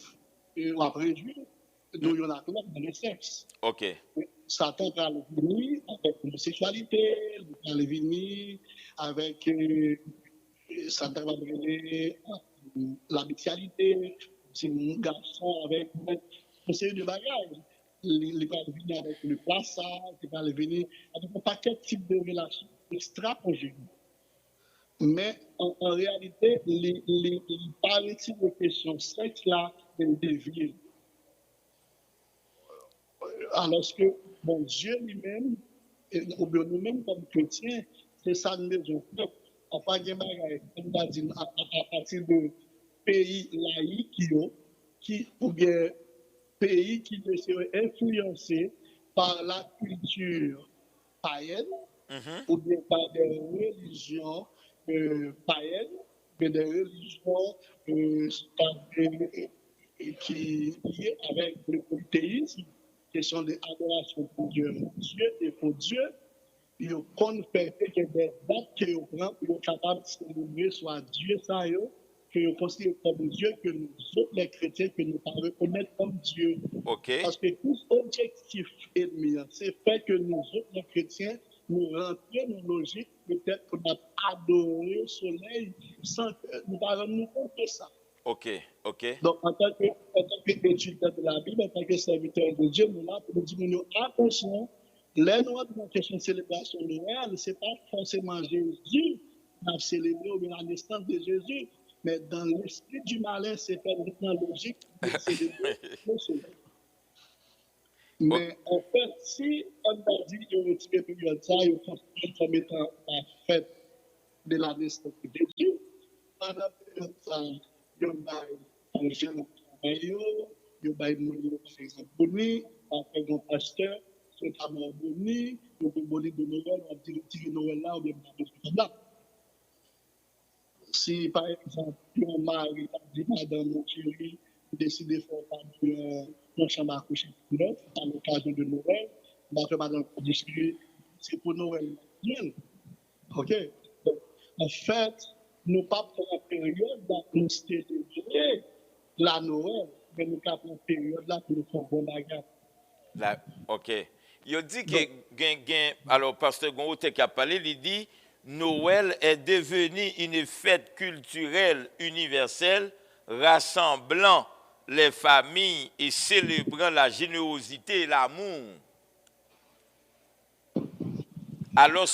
et après Dieu, nous yon a dans le sexe. OK. Satan va venir avec l'homosexualité, il va venir avec Satan va venir la bestialité, c'est un garçon avec une série de bagages. Il va venir avec le plaçage, il va venir avec un paquet de types de relations extra-conjugales. Mais en réalité, il parle de questions sexe là, de dévier. Alors que bon Dieu lui-même, ou bien nous-mêmes comme chrétiens, c'est ça nous devons faire. On va dire à partir de pays laïcs ou bien pays qui seraient influencés par la culture païenne ou bien par des religions païennes, mais des religions qui liées avec le polythéisme, question de adoration pour Dieu et pour Dieu. Ils ont fait que des dates qu'ils prennent pour être capables de célébrer soit Dieu, ça, que nous considérons comme Dieu, que nous autres, les chrétiens, que nous ne reconnaissons comme Dieu. OK. Parce que tout objectif ennemi, c'est fait que nous autres, les chrétiens, nous rentrions dans nos logique, peut-être qu'on a adoré le soleil sans que nous ne nous compte de ça. OK. Donc, en tant qu'étudiant de la Bible, en tant que serviteur de Dieu, nous là pour nous dire, attention, les Noirs dans la question de célébration de Noël, ce n'est pas forcément Jésus qui a célébré ou la naissance de Jésus, mais dans l'esprit du malin, c'est perfectement logique de célébrer le soleil. Mais en fait, si on a dit que le petit période, ça, il considère comme étant la fête de la naissance de Jésus, pendant période ça, il y a un jeune travail, il y a un monument, par exemple, boni, après un pasteur, c'est un boni, il y a un boni de Noël, on dit le petit Noël là, ou bien le petit là. Si, par exemple, un mari a dit, madame, mon chéri, décide de faire une chambre à coucher neuf à l'occasion de Noël, madame, c'est pour Noël. OK? Donc, en fait, nous ne pas pour la période où nous célébrons la Noël, mais nous pas pour la période là où nous faisons bon bagage. OK. Il dit que, alors, Pasteur Gonhote qui a parlé, il dit, Noël est devenu une fête culturelle universelle rassemblant les familles et célébrant la générosité et l'amour. Alors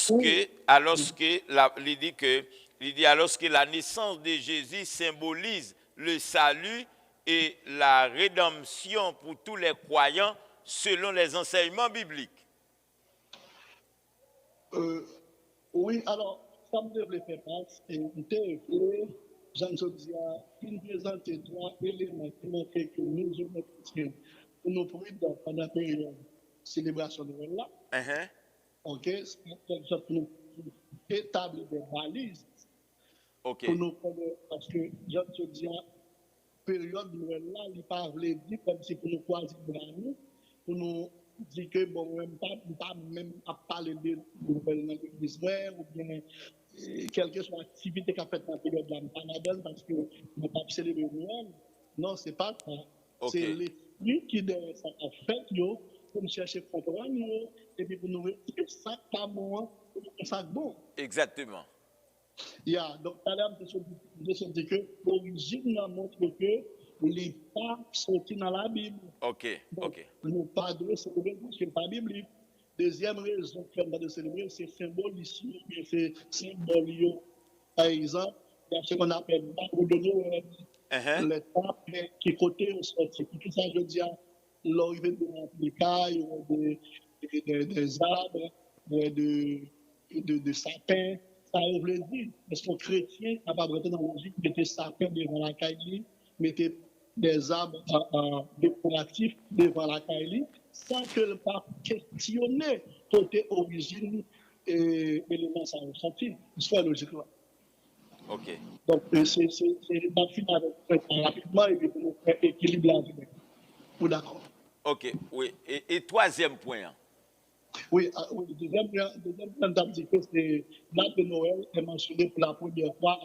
que la naissance de Jésus symbolise le salut et la rédemption pour tous les croyants selon les enseignements bibliques. Oui, alors, ça me devrait faire face et Jean-José il présente trois éléments qui montrent que nous, chrétiens, pour nous prudents pendant la période de célébration de Noël là, OK, c'est pour nous établir des balises. OK. Pour nous connaître, parce que Jean-José période de Noël là, il parle dit comme si pour nous choisir nous, pour nous dire que bon, même pas même à parler de Noël dans l'église ou bien quelle que soit l'activité qu'a faite dans la période de la Canada, parce que nous pas célébrer Noël. Non, c'est pas ça. Okay. C'est l'esprit qui derrière ça a fait, pour nous chercher à comprendre, et puis pour nous dire, ça pas bon, ça bon. Exactement. Donc, tout à l'heure, je suis dit que l'origine montre que les pas sortis dans la Bible. OK, Donc, OK. nous pas de célébrer parce que ce n'est pas biblique. Deuxième raison qu'on va de célébrer, c'est symbole ici, c'est symbole. Par exemple, il y a ce qu'on appelle l'arbre de Noël, Uh-huh. le temps qui côté au sorti. Tout ça, je veux dire, l'arrivée de cailles, des arbres, de sapins. Ça veut dire, parce que chrétien n'a pas rentrer dans la logique, mettre sapins devant la caille, mettre des arbres décoratifs devant la caille, sans que le pape questionne côté origine et éléments ça ressorti. C'est logique là. OK. Donc, c'est dans le final rapidement et puis pour nous faire équilibre la vie. Vous d'accord? OK, oui. Et troisième point. Oui, deuxième point, on dit que c'est l'arbre de Noël est mentionné pour la première fois.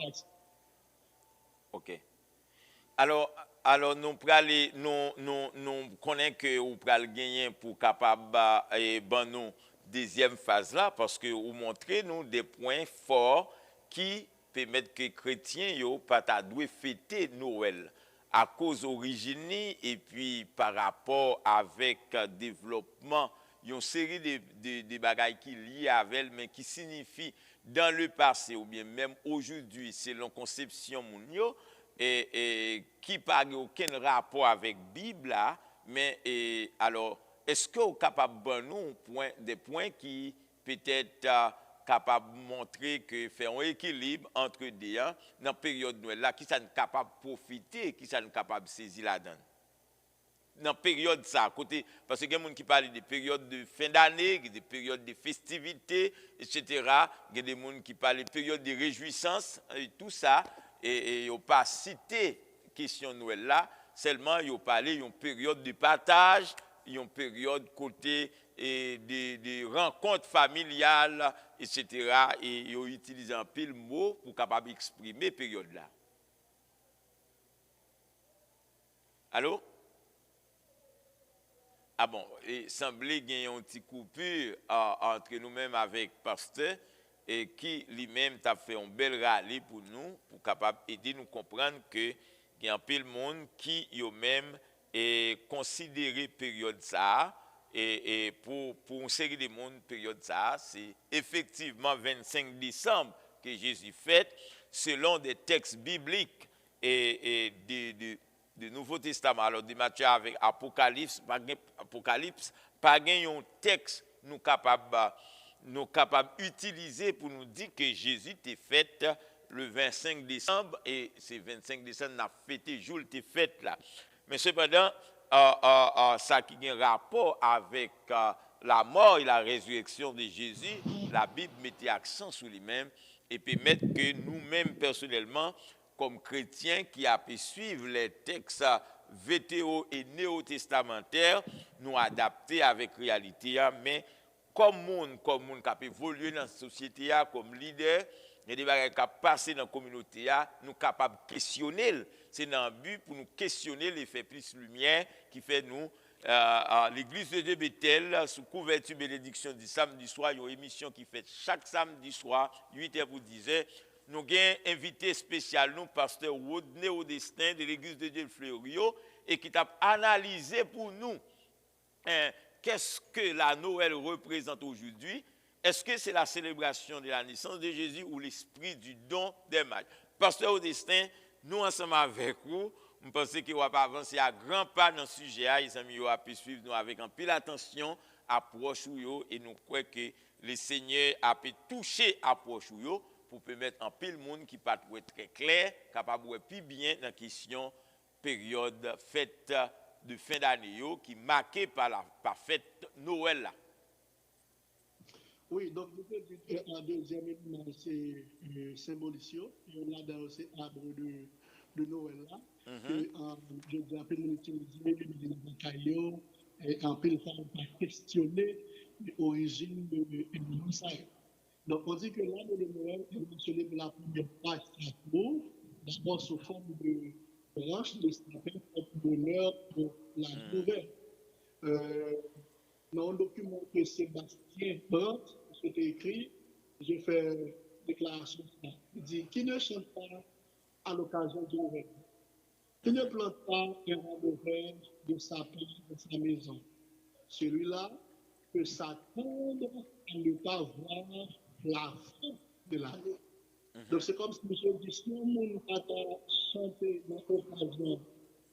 OK. Alors nous pral nous connaissons que vous pral gagner pour capable et ban nous deuxième phase là parce que vous montrez nous des points forts qui permettent que chrétiens yo pas ta doué fêter Noël à cause origine et puis par rapport avec développement une série de bagailles qui liées avec elle mais qui signifie dans le passé ou bien même aujourd'hui selon conception moun yo et qui n'a aucun rapport avec la Bible, là, mais alors, est-ce que vous êtes capable de nous des points qui peut-être capable de montrer que fait un équilibre entre deux dans la période Noël là, qui sont capable de profiter, qui sont capable de saisir la donne? Dans la période ça, côté, parce qu'il y a des gens qui parlent de période de fin d'année, des périodes de festivités, etc. Il y a des gens qui parlent de période de réjouissance, et tout ça. Et ils n'ont pas cité question Noël là, seulement ils ont parlé d'une période de partage, une période côté et des rencontres familiales, etc. Et ils ont utilisé un pile mot pour capable exprimer période là. Allô? Ah bon, il semblait qu'il y ait une petite coupure entre nous-mêmes avec le pasteur et qui lui-même t'a fait un bel rallye pour nous, pour capable aider nous comprendre que il y a un peu de monde qui eux-mêmes est considéré période ça et pour une série de monde période ça, c'est effectivement 25 décembre que Jésus fête selon des textes bibliques et du Nouveau Testament. Alors de Matthieu avec Apocalypse, pas un texte nous capable d'utiliser pour nous dire que Jésus était fait le 25 décembre et c'est 25 décembre n'a fêté jour était fait là. Mais cependant ça qui a un rapport avec la mort et la résurrection de Jésus, la Bible mettait accent sur lui-même et permettre que nous-mêmes personnellement comme chrétiens qui a pu suivre les textes vétéo et néo-testamentaires, nous adapter avec réalité mais comme monde qui a évolué dans la société, comme leader, il y a des choses qui passé dans la communauté, nous sommes capables de questionner. C'est dans le but pour nous questionner l'effet plus lumière qui fait nous, l'église de Bethel, sous couverture bénédiction du samedi soir, il y a une émission qui fait chaque samedi soir, 8h pour 10h. Nous avons invité spécial, nous, pasteur Rodney Audestin de l'église de Dieu Fleurio, et qui a analysé pour nous. Qu'est-ce que la Noël représente aujourd'hui? Est-ce que c'est la célébration de la naissance de Jésus ou l'esprit du don des mages? Pasteur Audestin, nous ensemble avec vous, nous pensons qu'il va pas avancer à grands pas dans ce sujet. Les amis ont pu suivre nous avec un peu d'attention, approche et nous croyons que le Seigneur a pu toucher approche pour permettre un peu le monde qui pas être très clair, capable de plus bien dans la question période fête de fin d'année qui est marquée par la fête Noël là. Oui, donc la deuxième élément, c'est symbolisation. On a dans ces arbres de Noël là. Je dis un peu l'utiliser, et un peu le faire questionner l'origine de ça. Donc on dit que l'arbre de Noël est mentionné pour la première fois d'abord sous forme de branche de sapin pour l'heure de la nouvelle. Dans un document que Sébastien Bant, c'était écrit, j'ai fait déclaration. Il dit qui ne chante pas à l'occasion du Noël, qui ne plante pas un rang de verre de sa place de sa maison. Celui-là peut s'attendre à ne pas voir la fin de l'année. Donc c'est comme si je dis, si on ne pas chanter dans l'occasion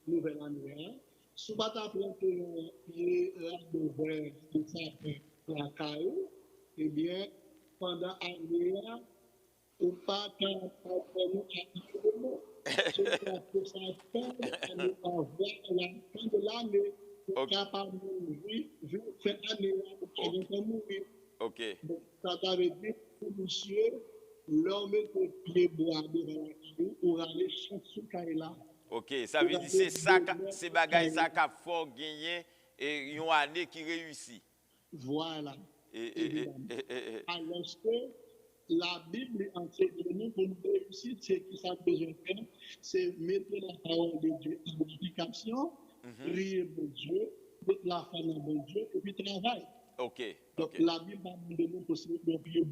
nouvelle année, si on ne pas planter un pied de verre de sa place la caillou, eh bien, pendant l'année, ou pas quand on c'est pour s'attendre à ne pas voir la fin de l'année, pour capable de mourir, faire année là, pour pas mourir. Ok. Donc, ça veut dire pour monsieur, l'homme est pied bois devant la caillou, pour aller chercher caillou là. Ok, ça veut dire c'est ça, c'est bagaille ça qu'a fort gagné et une année qui réussit. Voilà. Et, alors que la Bible entière de nous pour nous réussir, c'est qui ça besoin faire, c'est mettre la parole de Dieu en application, prier pour Dieu, mettre la femme en bon Dieu, et puis travailler. Ok. Donc la Bible va nous donner possibilité de prier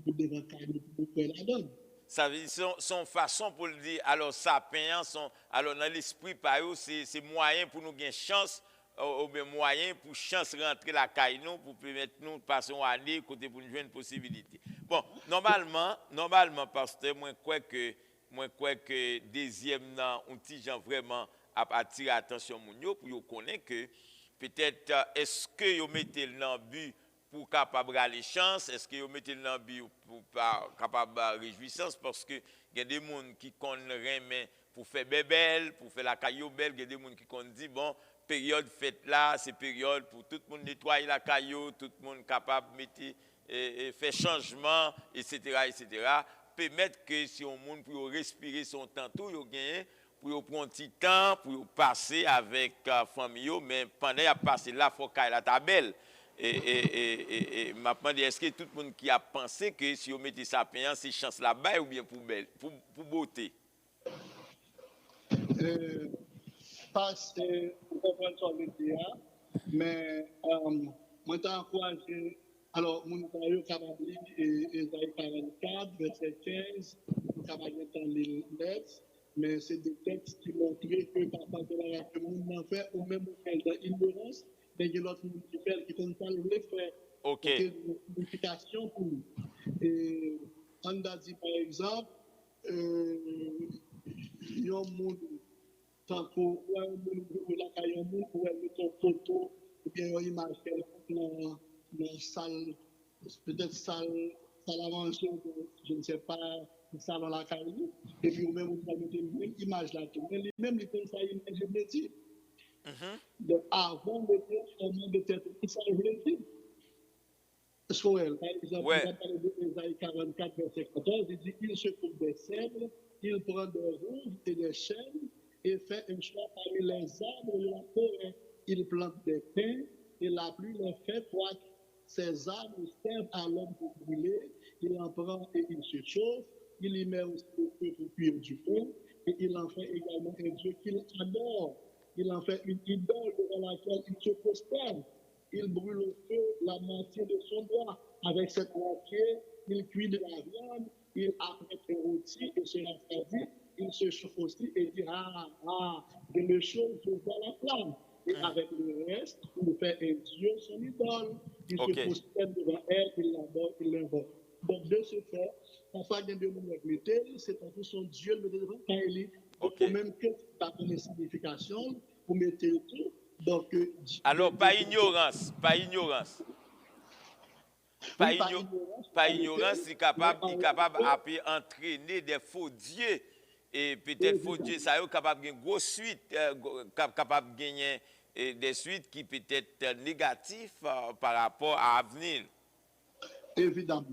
pour devant caille pour faire la donne. Ça veut dire son façon pour le dire, alors ça payant, alors dans l'esprit par eux, c'est moyen pour nous gagner chance, ou bien moyen pour chance rentrer la caille nous, pour permettre nous de passer une année côté pour nous jouer une possibilité. Bon, normalement, pasteur, moi crois que deuxième nan, un petit gens vraiment a attiré l'attention pour vous connaître que peut-être est-ce que vous mettez le but pour capable aller chance, est-ce que vous mettez le but pour capable réjouissance parce que il y a des gens qui connaissent pour faire bébel, pour faire la caillou belle, il y a des gens qui dit bon période fête là, c'est période pour tout le monde nettoyer la caillou, tout le monde capable mettre faire changement, etc., etc. Permettre que si on monde pour respirer son temps tout, il gagne pour prendre un petit temps pour passer avec la famille, mais pendant qu'il a passé là, il faut qu'il la tabelle. Et m'a demandé est-ce que tout le monde qui a pensé que si on mettait ça payant, c'est chance là-bas ou bien pour belle, pour beauté? Parce que vous comprenez ce que je veux dire, mais moi j'ai encouragé, alors mon travail est capable de lire Ésaïe 44, verset 15, capable de lire net, mais c'est des textes qui montrent que par rapport à la que nous en fait, ou même dans l'ignorance, mais il y a l'autre qui fait, qui ne pas le faire. Ok. C'est une signification pour nous. Et on a dit par exemple, il y a un monde, tant qu'on voit un monde, la caille, on voit une photo, ou bien une image dans la salle, peut-être salle à manger, je ne sais pas, salle dans la caille, et puis même vous avez une image là, mais même les comme ça, image, je me dis. Donc, avant de faire un de tête, ça veut dire. Soël, par exemple, on va parler de Ésaïe 44, verset 14, il dit il se coupe des cèdres, il prend des rouges et des chênes et fait un choix parmi les arbres de la forêt. Il plante des pins et la pluie les fait croître. Ces arbres servent à l'homme pour brûler, il en prend et il se chauffe, il y met aussi le feu pour cuire du pain et il en fait également un Dieu qu'il adore. Il en fait une idole devant laquelle il se prosterne. Il brûle au feu la moitié de son doigt. Avec cette moitié, il cuit de la viande, il apprête un rôti et se rassasié. Il se chauffe aussi et dit de le chaud, je vois la flamme. Et avec le reste, il fait un Dieu son idole. Il se prosterne devant elle, il l'adore, il l'invoque. Donc, de ce fait, parfois, il y a des moments où c'est en tout son Dieu, le devant Kaili. Donc, même que tu n'as pas de signification, pour mettre tout. Donc, alors, pas ignorance. Pas ignorance, c'est capable d'entraîner des faux dieux. Et peut-être faux dieux, ça est capable de gagner une grosse suite, capable de gagner des suites qui peut être négatives par rapport à l'avenir. Évidemment,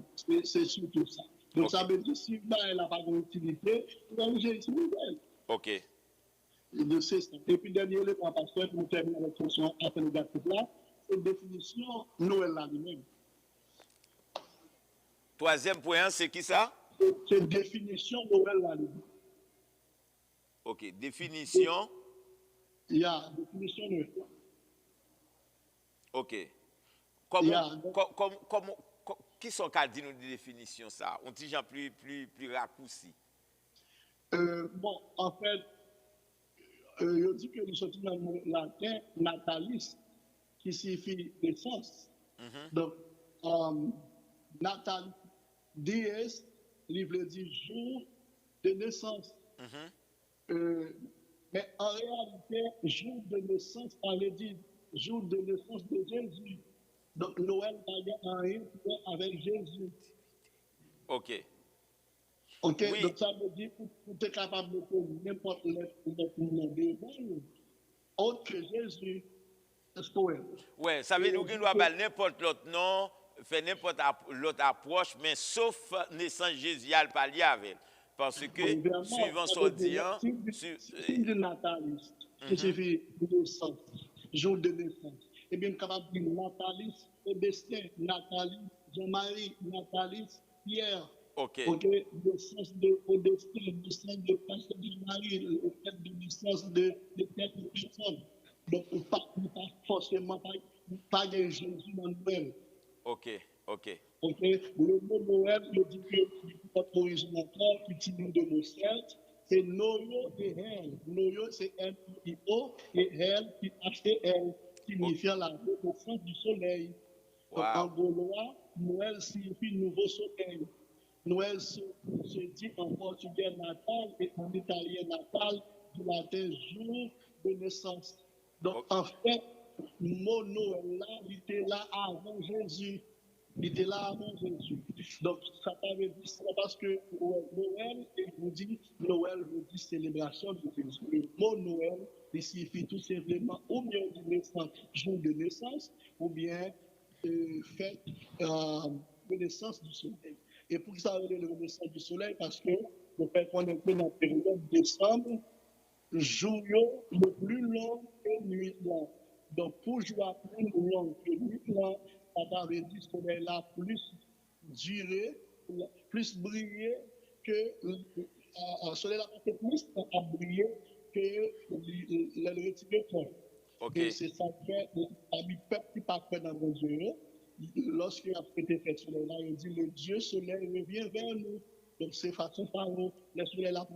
c'est surtout ça. Donc, ça veut dire que si elle n'a pas d'utilité, il va nous gérer nouvelle. Ok. Et puis, dernier élément, parce que nous terminons la question un peu négative là, c'est une définition Noël là lui-même. Troisième point, c'est qui ça? C'est une définition Noël là lui-même. Ok, définition. Il y a définition Noël. Ok. Qui sont qu'à dire nous des définitions ça? On dit gens plus raccourci. Bon, en fait, je dis que nous sommes dans le latin natalis, qui signifie naissance. Donc, natal, DS, livre dit jour de naissance. Mais en réalité, jour de naissance, on veut dire jour de naissance de Jésus. Donc, Noël n'a rien à voir avec Jésus. OK. OK, Oui. donc ça veut dire que tu es capable de faire n'importe quel nom de autre que Jésus. Est-ce que ouais, ça veut dire qu'il doit faire n'importe l'autre nom, faire n'importe l'autre approche, mais sauf naissance Jésus, il pas lié avec. Parce que, suivant son disant, si de nataliste, qui signifie naissance, jour de naissance, et bien capable de dire nataliste, Augustin, nataliste, Jean-Marie, nataliste, Pierre. OK. OK, naissance de Augustin, naissance de Pasteur Jean-Marie, de naissance de telle personne. Donc, pas forcément pas de Jésus dans Noël. OK. OK, le mot Noël, je dis que notre origine natale, petit nom de mot celte, c'est Noyo et Hel. Noyo, c'est N-I-O, et Hel, qui H-E-L, signifiant la renaissance du soleil. Donc, en gaulois, Noël signifie nouveau soleil. Noël se dit en portugais natal et en italien natal, du latin jour de naissance. Donc, en fait, le mot Noël là, il était là avant Jésus. Il était là avant Jésus. Donc, ça veut dire ça parce que Noël, vous dit, Noël veut dire célébration de Jésus. Le mot Noël, il signifie tout simplement ou bien jour de naissance, ou bien fête de naissance du soleil. Et pour ça, la renaissance du soleil, parce que le fait qu'on est dans la période de décembre, jour le plus long que nuit là. Donc, pour jouer plus long que nuit là, ça veut dire que le soleil là plus duré, plus brillé que le soleil là plus a brillé que le retiré point. Et c'est ça que les peuple qui pas fait dans vos yeux. Lorsqu'il a été fait soleil là, il dit le Dieu soleil revient vers nous. Donc c'est façon par nous, le soleil là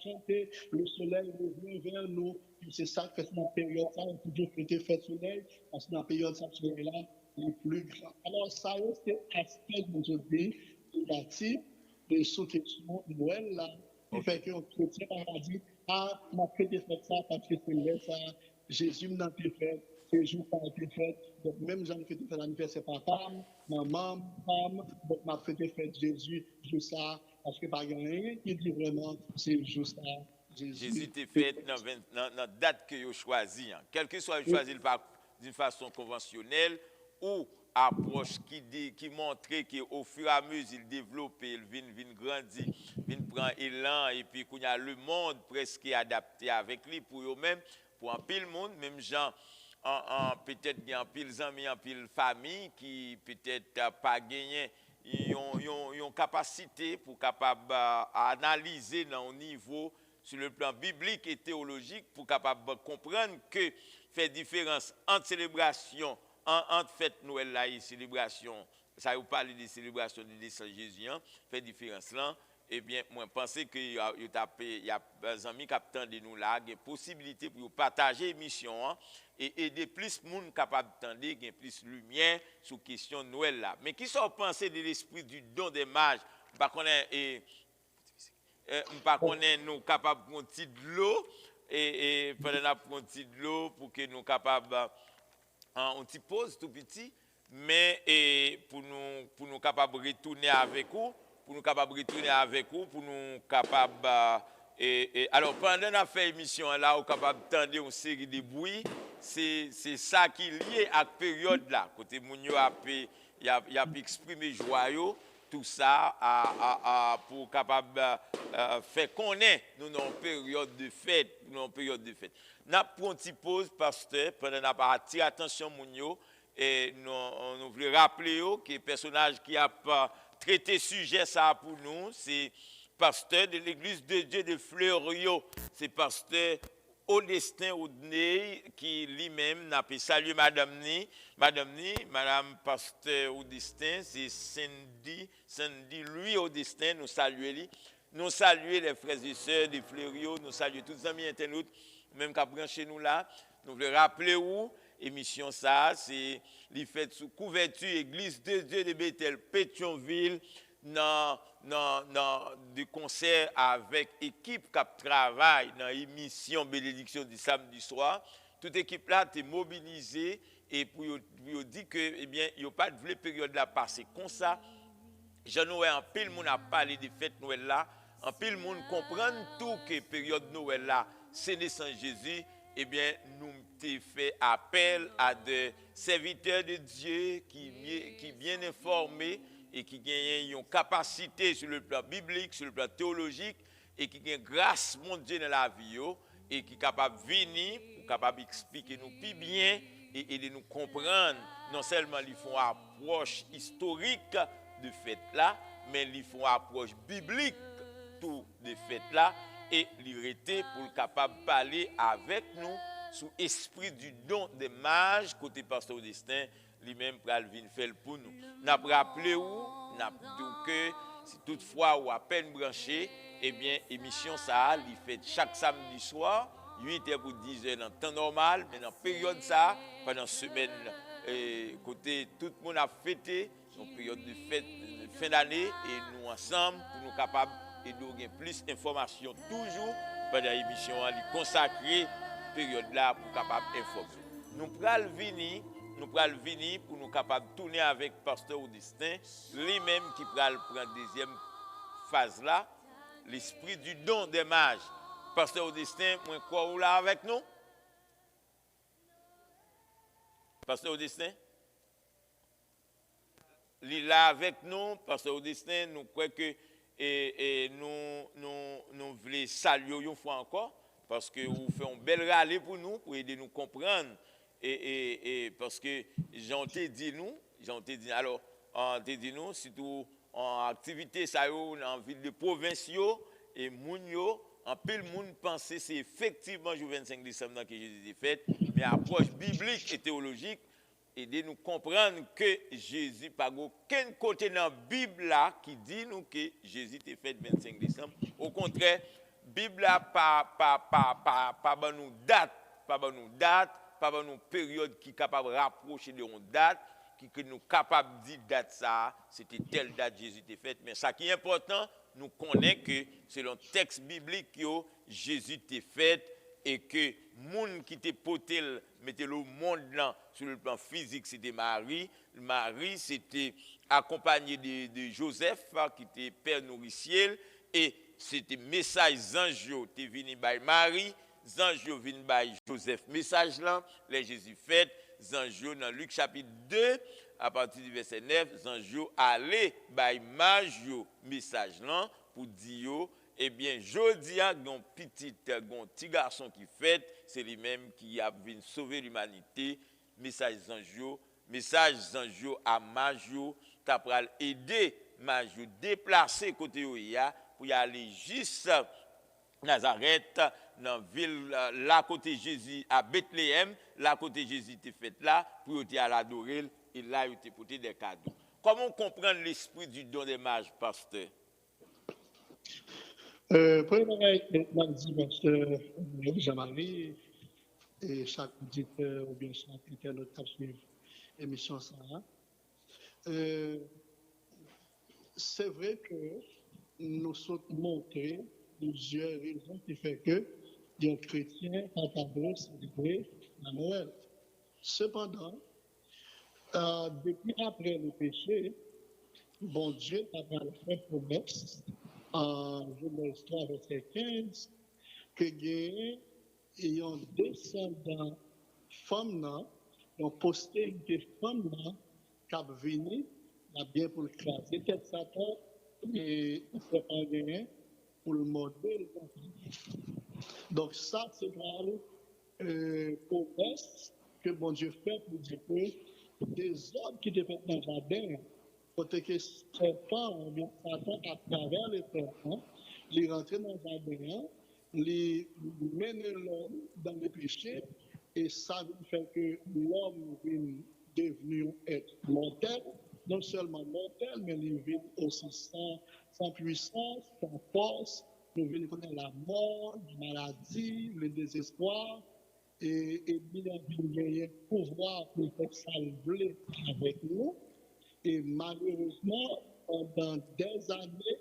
chanter, le soleil revient vers nous. C'est ça que fait dans la période ça, on a toujours fêté fait soleil, parce que dans la période ça, soleil là, est plus grand. Alors ça c'est aspect d'aujourd'hui négatif de sous-question de Noël là, qui fait qu'un chrétien a dit, ah, m'a fêté fait ça parce que c'est ça, Jésus m'a fait. Ces jours pas été fait. Donc, même j'en ai fait l'anniversaire par femme, maman, femme. Donc, m'a fait Jésus, juste ça. Parce que pas rien qui dit vraiment, c'est juste ça. Jésus t'est fait dans la date que vous choisi. Hein. Quel que soit choisi d'une façon conventionnelle ou approche qui montre qu'au fur et à mesure il développe, il vient grandir, il prend élan et puis qu'il y a le monde presque adapté avec lui pour eux-mêmes, pour un pile monde, même gens. Peut-être qu'il y a un pile amis, un pile famille qui peut-être pas gagné, ils ont capacité pour capable analyser dans un niveau sur le plan biblique et théologique pour capable comprendre que fait différence entre célébration, entre fête Noël là et célébration, ça vous parle des célébrations de naissance Jésus, fait différence là. Eh bien, moi, je pense qu'il y a des amis qui attendent nous là, il y a possibilité pour partager l'émission et aider plus de monde capable d'entendre, il y a plus de lumière sur la question de Noël là. Mais qui sont pensés de l'esprit du don des mages, pas nous capables de prendre un petit de l'eau et pendant qu'on prend un petit de l'eau pour que nous capables on petit pause tout petit, mais pour nous capables de retourner avec vous. Pour nous capables de retourner avec vous, pour nous capables alors pendant la fait émission là, on capable d'entendre une série de bruits, c'est ça qui est lié à la période là, côté Mounio a exprimé joyeux, tout ça pour capable faire connaître nous dans période de fête, N'a pris une petite pause pasteur pendant n'a pas attirer attention Mounio et nous voulons rappeler que le personnage qui a traité sujet ça pour nous, c'est pasteur de l'église de Dieu de Fleurio, c'est pasteur Audestin Oudney qui lui-même n'a pas salué Madame Pasteur Audestin, c'est Sandy Louis Audestin, nous saluons lui. Nous saluons les frères et sœurs de Fleurio, nous saluons tous les amis internautes, même qui branché nous là. Nous voulons rappeler où émission ça, c'est les fêtes sous couverture Église de Dieu de Bethel, Pétionville, dans des concerts avec équipe qui travaille dans l'émission bénédiction du samedi soir. Toute équipe là est mobilisée et pour dire que eh bien il n'y a pas de vraie période là passer comme ça. Jean-Noël en pile monde a parlé des fêtes Noël là, en pile monde comprend tout que période Noël là, c'est naissance Jésus. Eh bien, nous t'ai fait appel à des serviteurs de Dieu qui bien informés et qui ont une capacité sur le plan biblique, sur le plan théologique, et qui ont grâce, mon Dieu, dans la vie, et qui sont capables de venir, capables d'expliquer nous plus bien, et de nous comprendre. Non seulement ils font approche historique de fête là, mais ils font approche biblique tout de fête là, et l'irrité pour le capable de parler avec nous sous esprit du don des mages côté pasteur Audestin lui-même pral vinn faire pour nous. N'a rappelé où n'a dit que si toutefois ou à peine branché, eh bien émission ça il fait chaque samedi soir 8h pour 10h dans temps normal, mais dans période ça pendant semaine côté tout le monde a fêté une période de fête de fin d'année et nous ensemble pour nous capables et nous avons plus d'informations toujours pendant l'émission consacrée période là pour capable informer. Nous pral venir pour nous capable tourner avec pasteur Audestin, lui-même qui pral prendre deuxième phase là, l'esprit du don des mages. Pasteur Audestin, moi quoi ou là avec nous? Pasteur Audestin? Il là avec nous, pasteur Audestin, nous croyons que nous voulons saluer une fois encore parce que vous faites un bel rallye pour nous, pour aider nous comprendre et parce que j'en t'ai dit alors on t'a dit nous surtout en activité ça en ville de provinciaux et mounio en pile monde penser c'est effectivement le 25 décembre que Jésus est fait mais approche biblique et théologique aider nous comprendre que Jésus pas aucun côté dans la Bible là qui dit nous que Jésus est fait le 25 décembre. Au contraire, Bible là pas nous date, pas nous période qui capable rapprocher de une date qui que nous capable dire date ça, c'était telle date Jésus est fait mais ça qui est important, nous connaissons que selon le texte biblique Jésus est fait et que moun qui te potel mettait le monde là sur le plan physique c'était Marie c'était accompagné de Joseph qui était père nourricier et c'était message ange te venu by Marie ange vinn by Joseph message là les Jésus fait ange dans Luc chapitre 2 à partir du verset 9 ange aller by Mario message là pour dire eh bien, jodi a gon petit garçon qui fait, c'est lui-même qui a venu sauver l'humanité. Message Zanjo à Majo, t'a pral aider Majo déplacer côté Oya pour y aller juste Nazareth dans ville là côté Jésus à Bethléem, là côté Jésus était fait là pour y aller adorer et là il était porté des cadeaux. Comment comprendre l'esprit du don des mages, pasteur? Premièrement, il dit, pasteur Jean-Marie, et chaque auditeur ou bien chaque internaute qui suit l'émission, c'est vrai que nous sommes montrés plusieurs raisons qui font que les chrétiens ont tendance à célébrer la Noël. Cependant, depuis après le péché, bon Dieu a fait une promesse en Genèse 3, verset 15, que il y a un descendant femme, une postérité femme qui a venu, bien pour le classer, tête Satan, et il ne faut pas gagner pour le modèle. Donc, ça, c'est une promesse que bon Dieu fait pour dire que des hommes qui étaient dans le jardin, pour que Satan, Satan, à travers les terres, il est rentré dans le jardin les mener l'homme dans le péché et ça fait que l'homme est devenu être mortel, non seulement mortel, mais il vit aussi sans puissance, sans force. Nous venons connaître la mort, la maladie, le désespoir, et bien gagner pouvoir pour faire salver avec nous. Et malheureusement, pendant des années,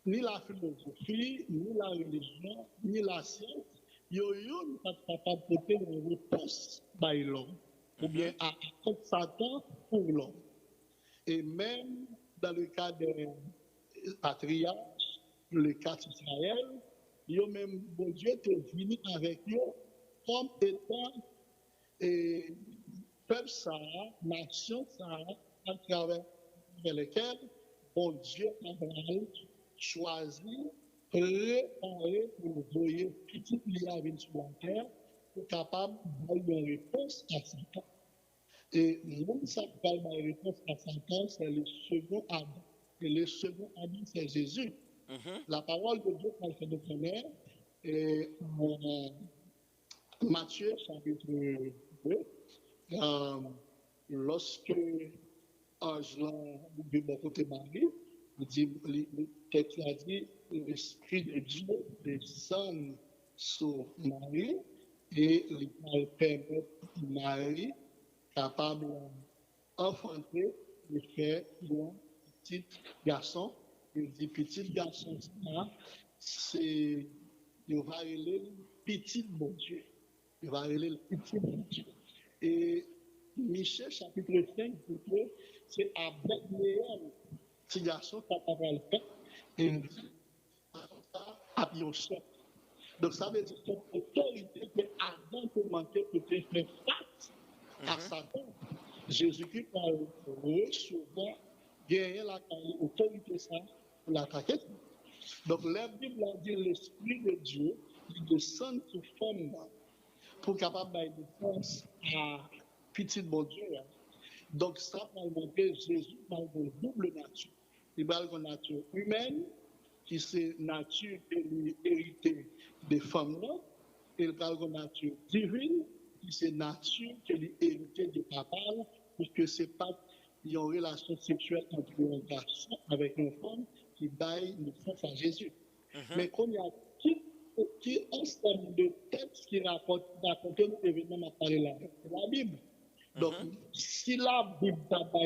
ni la philosophie, ni la religion, ni la science, yo n'est pas capable de porter une réponse par l'homme, ou bien à Satan pour l'homme. Et même dans le cas des patriarches, le cas d'Israël, yo même, bon Dieu, est venu avec eux comme étant et peuple ça, nation ça, à travers lesquels bon Dieu Abraham choisi, préparé pour envoyer petite liaison sur la terre pour capable de donner une réponse à Satan. Et nous savons pas une réponse à Satan, c'est le second Adam. Et le second Adam, c'est Jésus. La parole de Dieu qu'on fait de connaître, et Matthieu chapitre 2, lorsque Angela de mon côté Marie, le texte a dit l'Esprit de Dieu descend sur Marie et il permet Marie capable d'enfanter et faire un petit garçon. Il dit petit garçon, c'est il va aller petit bon Dieu. Il va aller le petit bon Dieu. Et Michel chapitre 5, c'est à Bethléem, petit garçon qui a parlé le pain, et il dit à Biosep. Donc ça veut dire que l'autorité que Adam peut manquer pour faire face à Satan. Jésus-Christ a recevoir, gagner l'autorité ça pour l'attaquer. Donc la Bible a dit l'Esprit de Dieu, il descend sous forme pour capable de défense à petit bon Dieu. Donc ça va montrer Jésus dans une double nature. Il va avoir une nature humaine, qui c'est nature qui est héritée des femmes là, et il va avoir une nature divine, qui c'est nature qui est héritée des papas, puisque c'est pas une relation sexuelle entre un garçon avec une femme qui baille naissance à Jésus. Mais quand il y a qui ensemble de textes qui racontent l'événement à parler là, c'est la Bible. Donc, si la Bible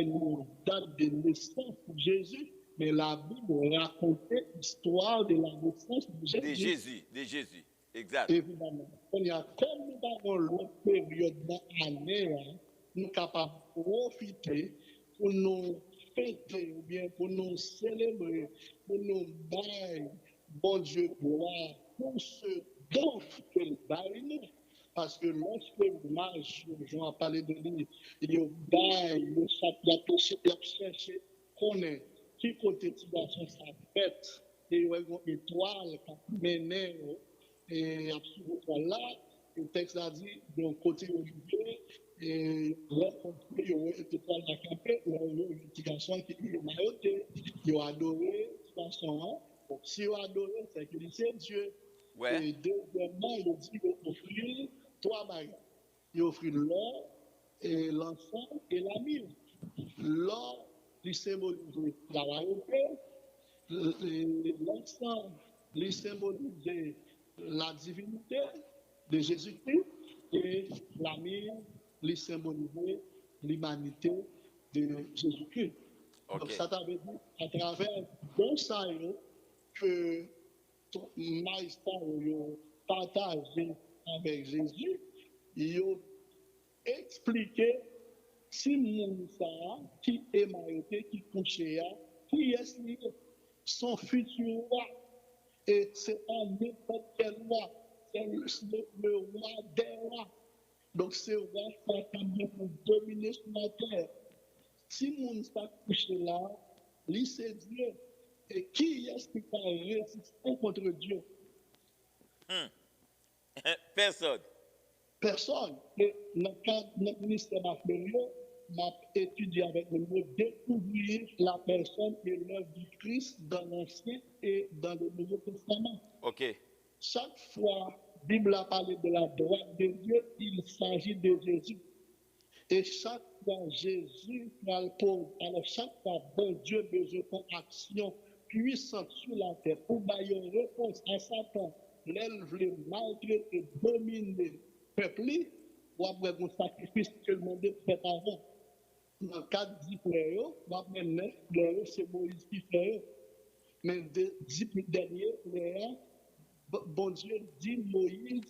nous date de naissance de Jésus, mais la Bible racontait l'histoire de la naissance de Jésus. De Jésus, exact. Évidemment. Il y a comme nous avons l'autre période d'année, nous sommes capables de profiter pour nous fêter ou bien pour nous célébrer, pour nous bailler, bon Dieu, gloire, pour ce don que baille. Parce que lorsque le mage, Jean a parlé de lui, il baille, il a cherché, connaît, qui côté de sa fête, et il y a une étoile qui mène, et absolument là, le texte a dit, d'un côté Olivier, et rencontré, il y a une étoile à camper, il y a une petit garçon qui est mailloté, il a adoré, ce garçon. Donc, si il a adoré, c'est que c'est Dieu. Ouais. Et deuxièmement, il dit qu'il offrir trois bagages. Il offrit l'or, et l'encens et la myrrhe. L'or, il symbolise la royauté, l'encens, il symbolise la divinité de Jésus-Christ, et la myrrhe, il symbolise l'humanité de Jésus-Christ. Okay. Donc, ça veut dire, à travers bon ça, que maïstan partagé avec Jésus, il a expliqué si moun ça qui est maïté, qui couche, qui est son futur roi. Et c'est pas n'importe quel roi, c'est le roi des rois. Donc, ce roi est capable pour dominer sur la terre. Si moun ça couche là, lui c'est Dieu. Et qui est-ce qui va résister contre Dieu? Personne. Personne. Et notre ministère m'a étudié avec le mot découvrir la personne et l'œuvre du Christ dans l'Ancien et dans le Nouveau Testament. Ok. Chaque fois la Bible a parlé de la droite de Dieu, il s'agit de Jésus. Et chaque fois Jésus parle pour, alors chaque fois bon Dieu besoin d'une action puissante sur la terre pour bailler une réponse à Satan, l'élève, malgré et dominer le peuple, ou après un sacrifice que le monde fait avant. Dans le cadre de 10 frères, ou après 9 frères, c'est Moïse qui fait. Mais 10 derniers frères, bon Dieu dit Moïse,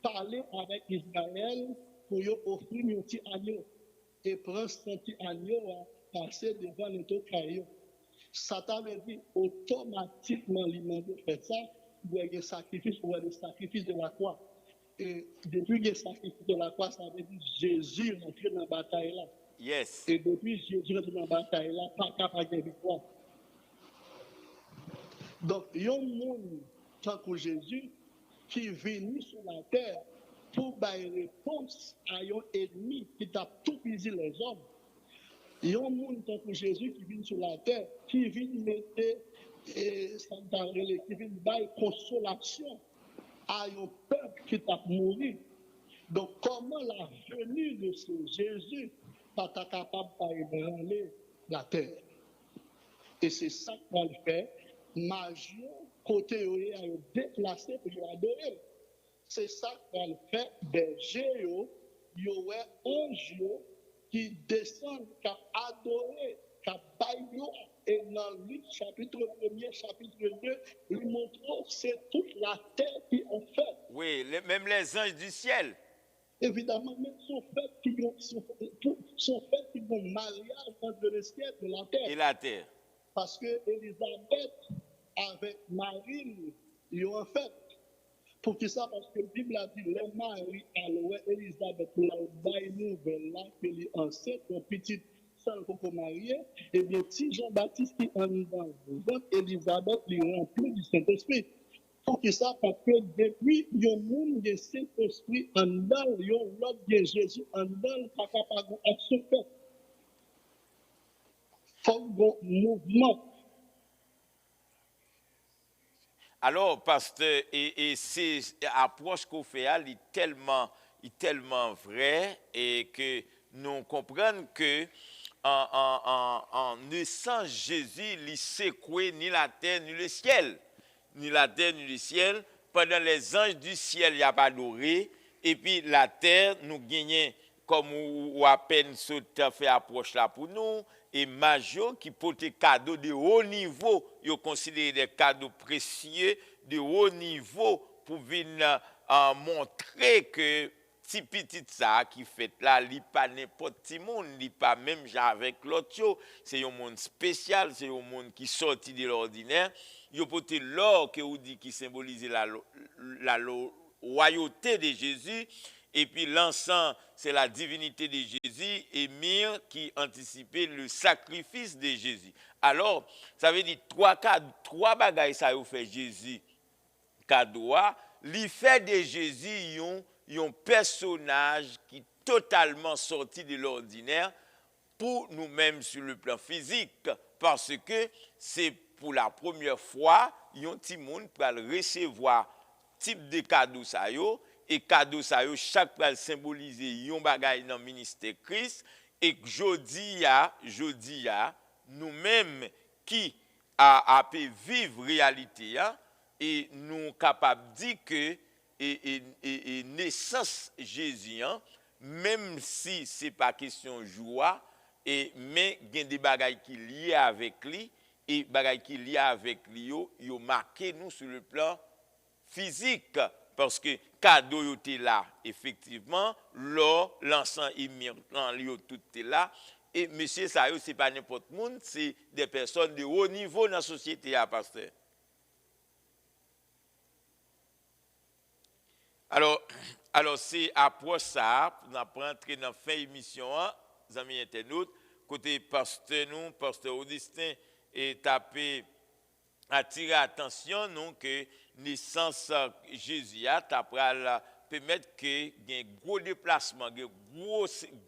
parler avec Israël pour lui offrir un petit agneau. Et prendre son petit agneau à passer devant le tocaillon. Satan veut dire automatiquement, il m'a fait ça, il y a un sacrifice, ou le sacrifice de la croix. Et depuis le sacrifice de la croix, ça veut dire Jésus rentre dans la bataille là. Yes. Et depuis Jésus rentre dans la bataille là, pas capable de victoire. Donc, il y a un monde, tant que Jésus, qui est venu sur la terre pour donner réponse à un ennemi qui t'a tout pisé les hommes. Il y a un monde, tant que Jésus, qui vient sur la terre, qui vient mettre, qui vient donner consolation à un peuple qui t'a mouru. Donc, comment la venue de ce Jésus pas capable d'ébranler la terre? Et c'est ça qu'on le fait. Magie, côté où il a déplacé pour lui adorer. C'est ça qu'on fait des géos, il y aurait un géo qui descend, qui a adoré, qui a baillé. Et dans Luc chapitre 1er, chapitre 2, il montre que c'est toute la terre qui en fait. Oui, même les anges du ciel. Évidemment, même son fait qui vont mariage entre le ciel et la terre. Et la terre. Parce que Élisabeth avec Marie, ils ont fait. Pour qui ça? Parce que la Bible a dit, les maris, alors Élisabeth, la nouvelle là, qu'elle est enceinte, une petite seule pour marier, et bien, si Jean-Baptiste qui est en dedans, Élisabeth, il est rempli du Saint-Esprit. Pour qui ça? Parce que depuis, il y a un monde de Saint-Esprit en dedans, il y a l'autre de Jésus en dedans, pas capable d'action faite. Il faut un mouvement. Alors, pasteur, et ces approches qu'on fait, elle est tellement vraie et que nous comprenons que en naissant Jésus, il secouait ni la terre ni le ciel. Ni la terre ni le ciel. Pendant les anges du ciel, il n'y a pas adoré. Et puis la terre, nous gagnons, comme ou à peine ce temps fait approche là pour nous, et major qui portent cadeaux de haut niveau, ils considèrent des cadeaux précieux de haut niveau pour venir montrer que petit ça qui fait là, il n'est pas n'importe qui monde, il n'est pas même avec l'autre, c'est un monde spécial, c'est un monde qui sortit de l'ordinaire. Il porte l'or que vous dit qui symbolise la royauté de Jésus. Et puis l'encens, c'est la divinité de Jésus, et myrrhe qui anticipait le sacrifice de Jésus. Alors, ça veut dire trois bagailles ça vous fait Jésus cadeau. L'effet de Jésus, un personnage qui est totalement sorti de l'ordinaire pour nous-mêmes sur le plan physique, parce que c'est pour la première fois, un petit monde pour recevoir type de cadeau ça yo. Et cadeau ça yo chaque fois symboliser yon bagay dans ministère Christ et jodi a nous-mêmes qui a pu vivre réalité et nous capable dire que et naissance Jésus même si c'est pas question joie et mais gen des bagay qui lié avec lui et bagay qui lié avec lui yo marqué nous sur le plan physique. Parce que cadeau était là, effectivement, l'or, l'encens et myrrhe, tout est là. Et monsieur Sayo, ce n'est pas n'importe qui, c'est des personnes de haut niveau dans la société, pasteur. Alors c'est après ça, nous allons entrer dans la fin de l'émission, les amis internautes, côté pasteur Augustin, et taper, attirer attention, non, que naissance Jésus a permettre que y ait un gros déplacement, un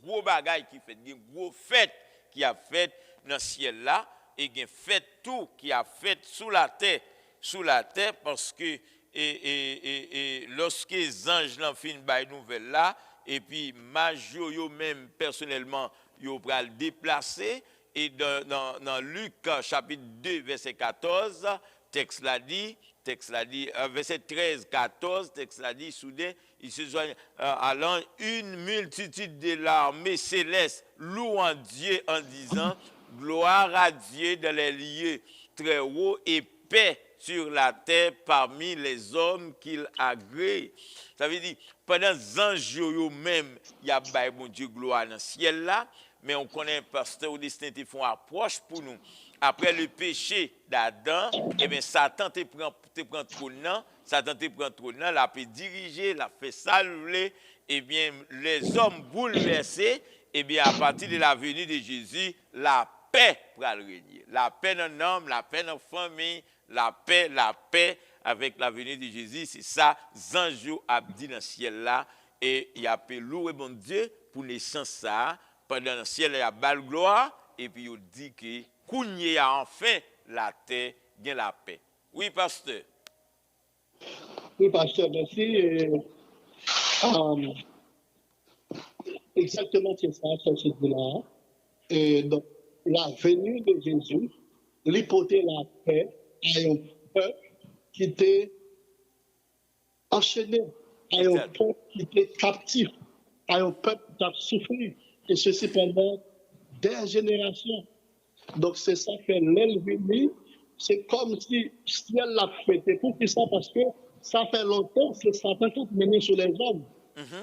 gros bagaille qui fait, un gros fête qui a fait dans le ciel là et un fête tout qui a fait sous la terre parce que et lorsque les anges l'ont fait une nouvelle là, et puis Majo yo même personnellement, yo pral déplacer, et dans Luc chapitre 2, verset 14, texte l'a dit, verset 13, 14, texte l'a dit, soudain, il se joignent allant une multitude de l'armée céleste, louant Dieu en disant, gloire à Dieu dans les lieux très hauts et paix sur la terre parmi les hommes qu'il agrée. Ça veut dire, pendant les anges même, il y a bon Dieu gloire dans le ciel là, mais on connaît un pasteur au destin qui font approche pour nous. Après le péché d'Adam, eh bien, Satan te prend trône, l'a fait diriger, l'a fait saluer, eh bien, les hommes bouleversés, eh bien, à partir de la venue de Jésus, la paix pour régner. La paix dans l'homme, la paix dans la famille, la paix avec la venue de Jésus, c'est ça, Zanjou a dit dans le ciel là, et il a pu louer bon Dieu pour naissance ça, pendant le ciel il y a belle gloire, et puis il dit que Kounye a enfin la terre, bien la paix. Oui, pasteur. Oui, pasteur, merci. Exactement, c'est ça, ce là. Et donc, la venue de Jésus, l'hypothèse la paix à un peuple qui était enchaîné, à un peuple qui était captif, à un peuple qui a souffert, et ceci pendant des générations. Donc, c'est ça que l'ennemi, c'est comme si ciel l'a fêté. Pour qui ça? Parce que ça fait longtemps, c'est Satan qui mené sur les hommes.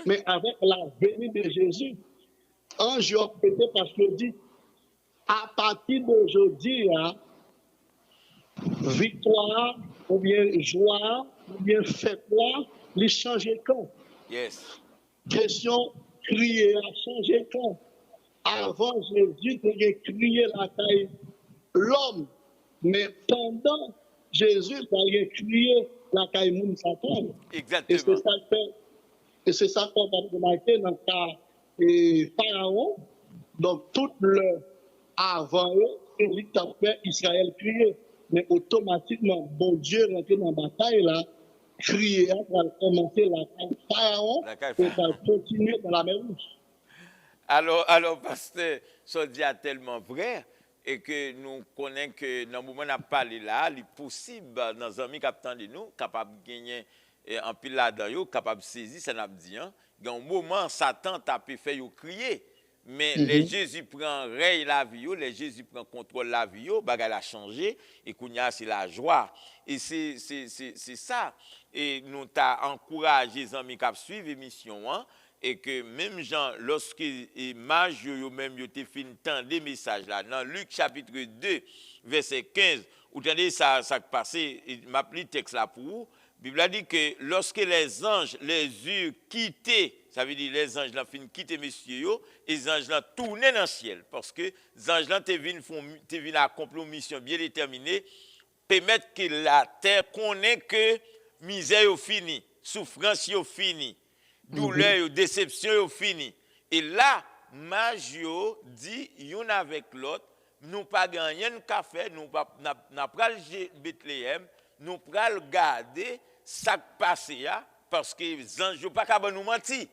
Mais avec la venue de Jésus, ange a fêté parce qu'il dit, à partir d'aujourd'hui, victoire, ou bien joie, ou bien fête là, il change quand? Yes. Question, crier, a changé quand? Avant Jésus, il a crié la taille l'homme, mais pendant Jésus, il a crié la taille moun Satan. Exactement. Et c'est ça qu'on va remarquer dans le cas de Pharaon. Donc, tout le avant eux, il a fait Israël crier. Mais automatiquement, bon Dieu rentré dans la bataille là, crier pour commencer la taille Pharaon et pour continuer dans la mer Rouge. Alors, pasteur, ça dit tellement vrai, et que nous connaissons que dans le moment où on a parlé là, il est possible, dans un ami captant de nous, capable de gagner en pile là-dedans, capable de saisir, ça n'a pas dit, hein. Dans un moment, Satan t'a pu faire crier, mais les Jésus prend règne la vie, les Jésus prend contrôle la vie, bagay a changé, et qu'on y a c'est la joie. Et c'est ça. Et nous t'a encouragé les amis qui suivent l'émission, hein. Et que même Jean, lorsque les mages eux-mêmes ont fait tant des messages là, dans Luc chapitre 2, verset 15, vous entendez ça passé, il m'a pris le texte là pour vous. La Bible a dit que lorsque les anges les eurent quittés, ça veut dire les anges l'ont fait quitter messieurs, et les anges l'ont tourné dans le ciel. Parce que les anges l'ont venus accomplir une mission bien déterminée, permettre que la terre connaisse que misère est finie, souffrance est finie. Douleur, déception, fini. Et là, Magio dit, yon avec l'autre, nous pas gagner un café, nous pas pral Bethléem, nous pral garder ça passé parce que zanjou pas capable nous mentir.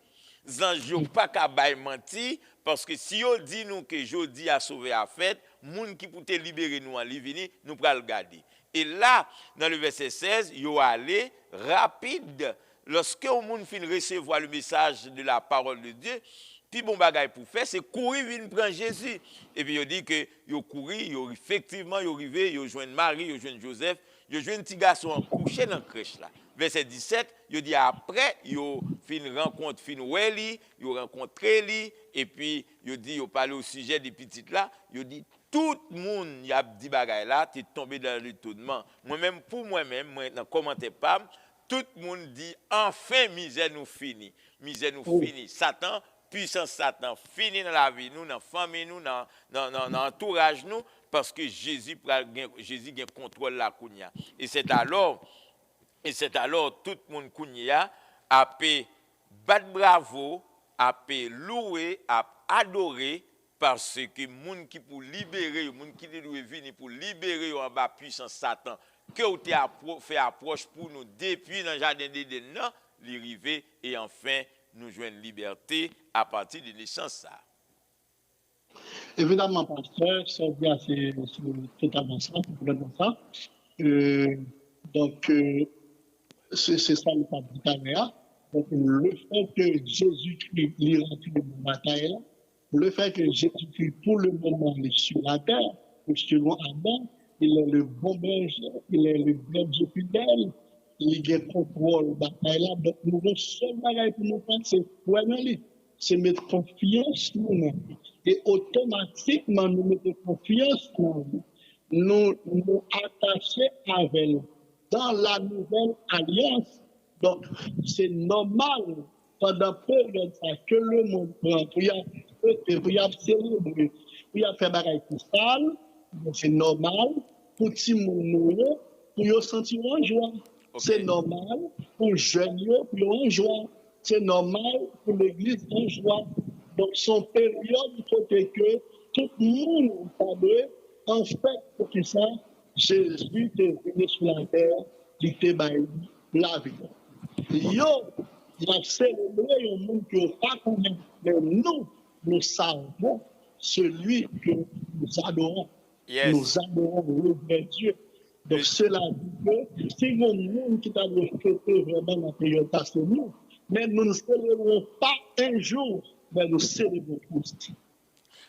Zanjou pas capable mentir parce que si on dit nous que jodi a sauvé la fête, moun qui pour te libérer nous en livini, nous pral garder. Et là, dans le verset 16, yo allé rapide. Lorsque le monde finit de recevoir le message de la parole de Dieu, puis bon bagay pour faire, c'est courir venir prendre Jésus. Et puis il dit que yo couri, yo effectivement yo arrivé, yo joindre Marie, yo joindre Joseph, yo joindre un petit garçon couché dans la crèche là. Verset 17, il dit après yo fin rencontre fin weli, yo rencontré li et puis il dit yo parler au sujet des petites là, il dit tout le monde y a dit bagay là, tu es tombé dans l'étonnement. Moi-même pour moi-même, moi dans commentaire pas tout le monde dit, enfin, misère nous finit. Misère nous finit. Satan, puissance Satan, finit dans la vie, nous, dans la famille, nous, dans l'entourage, nous, parce que Jésus gagne contrôle la kounia. Et c'est alors, tout le monde kounia a pu battre bravo, a pu louer, a adorer parce que moun qui pour libérer, moun qui doit venir pour libérer en bas puissance Satan, que vous avez fait approche pour nous depuis dans le jardin d'Éden, l'arrivée et enfin nous joignons liberté à partir de naissance ça. Évidemment, pasteur, ça bien c'est totalement ça, complètement ça. Donc, c'est ça le pas du caméra. Donc, le fait que Jésus-Christ lui remplit de bataille, le fait que Jésus-Christ, pour le moment, est sur la terre, selon Adam, il est le bon berger, il est le berger fidèle, il a contrôle de la bataille là. Donc, nous avons seul bagage pour nous faire, c'est quoi c'est mettre confiance en nous-mêmes. Et automatiquement, nous mettons confiance en nous. Nous attacher avec nous dans la nouvelle alliance. Donc, c'est normal pendant période ça que le monde prend pour y célébrer, pour y faire bagaille pour ça. C'est normal pour tout le monde pour y sentir en joie. Okay. C'est normal pour les jeunes pour y en joie. C'est normal pour l'église en joie. Donc, son période côté que tout le monde savait en fait pour que ça, Jésus est venu sur la terre, il était la vie. Yo, il a célébré un monde qui n'a pas connu, mais nous savons celui que nous adorons. Yes. Nous adorons le vrai Dieu. Donc, cela dit que si le monde qui t'a fêté vraiment dans la période, c'est nous. Mais nous ne célébrons pas un jour, mais nous célébrons tous.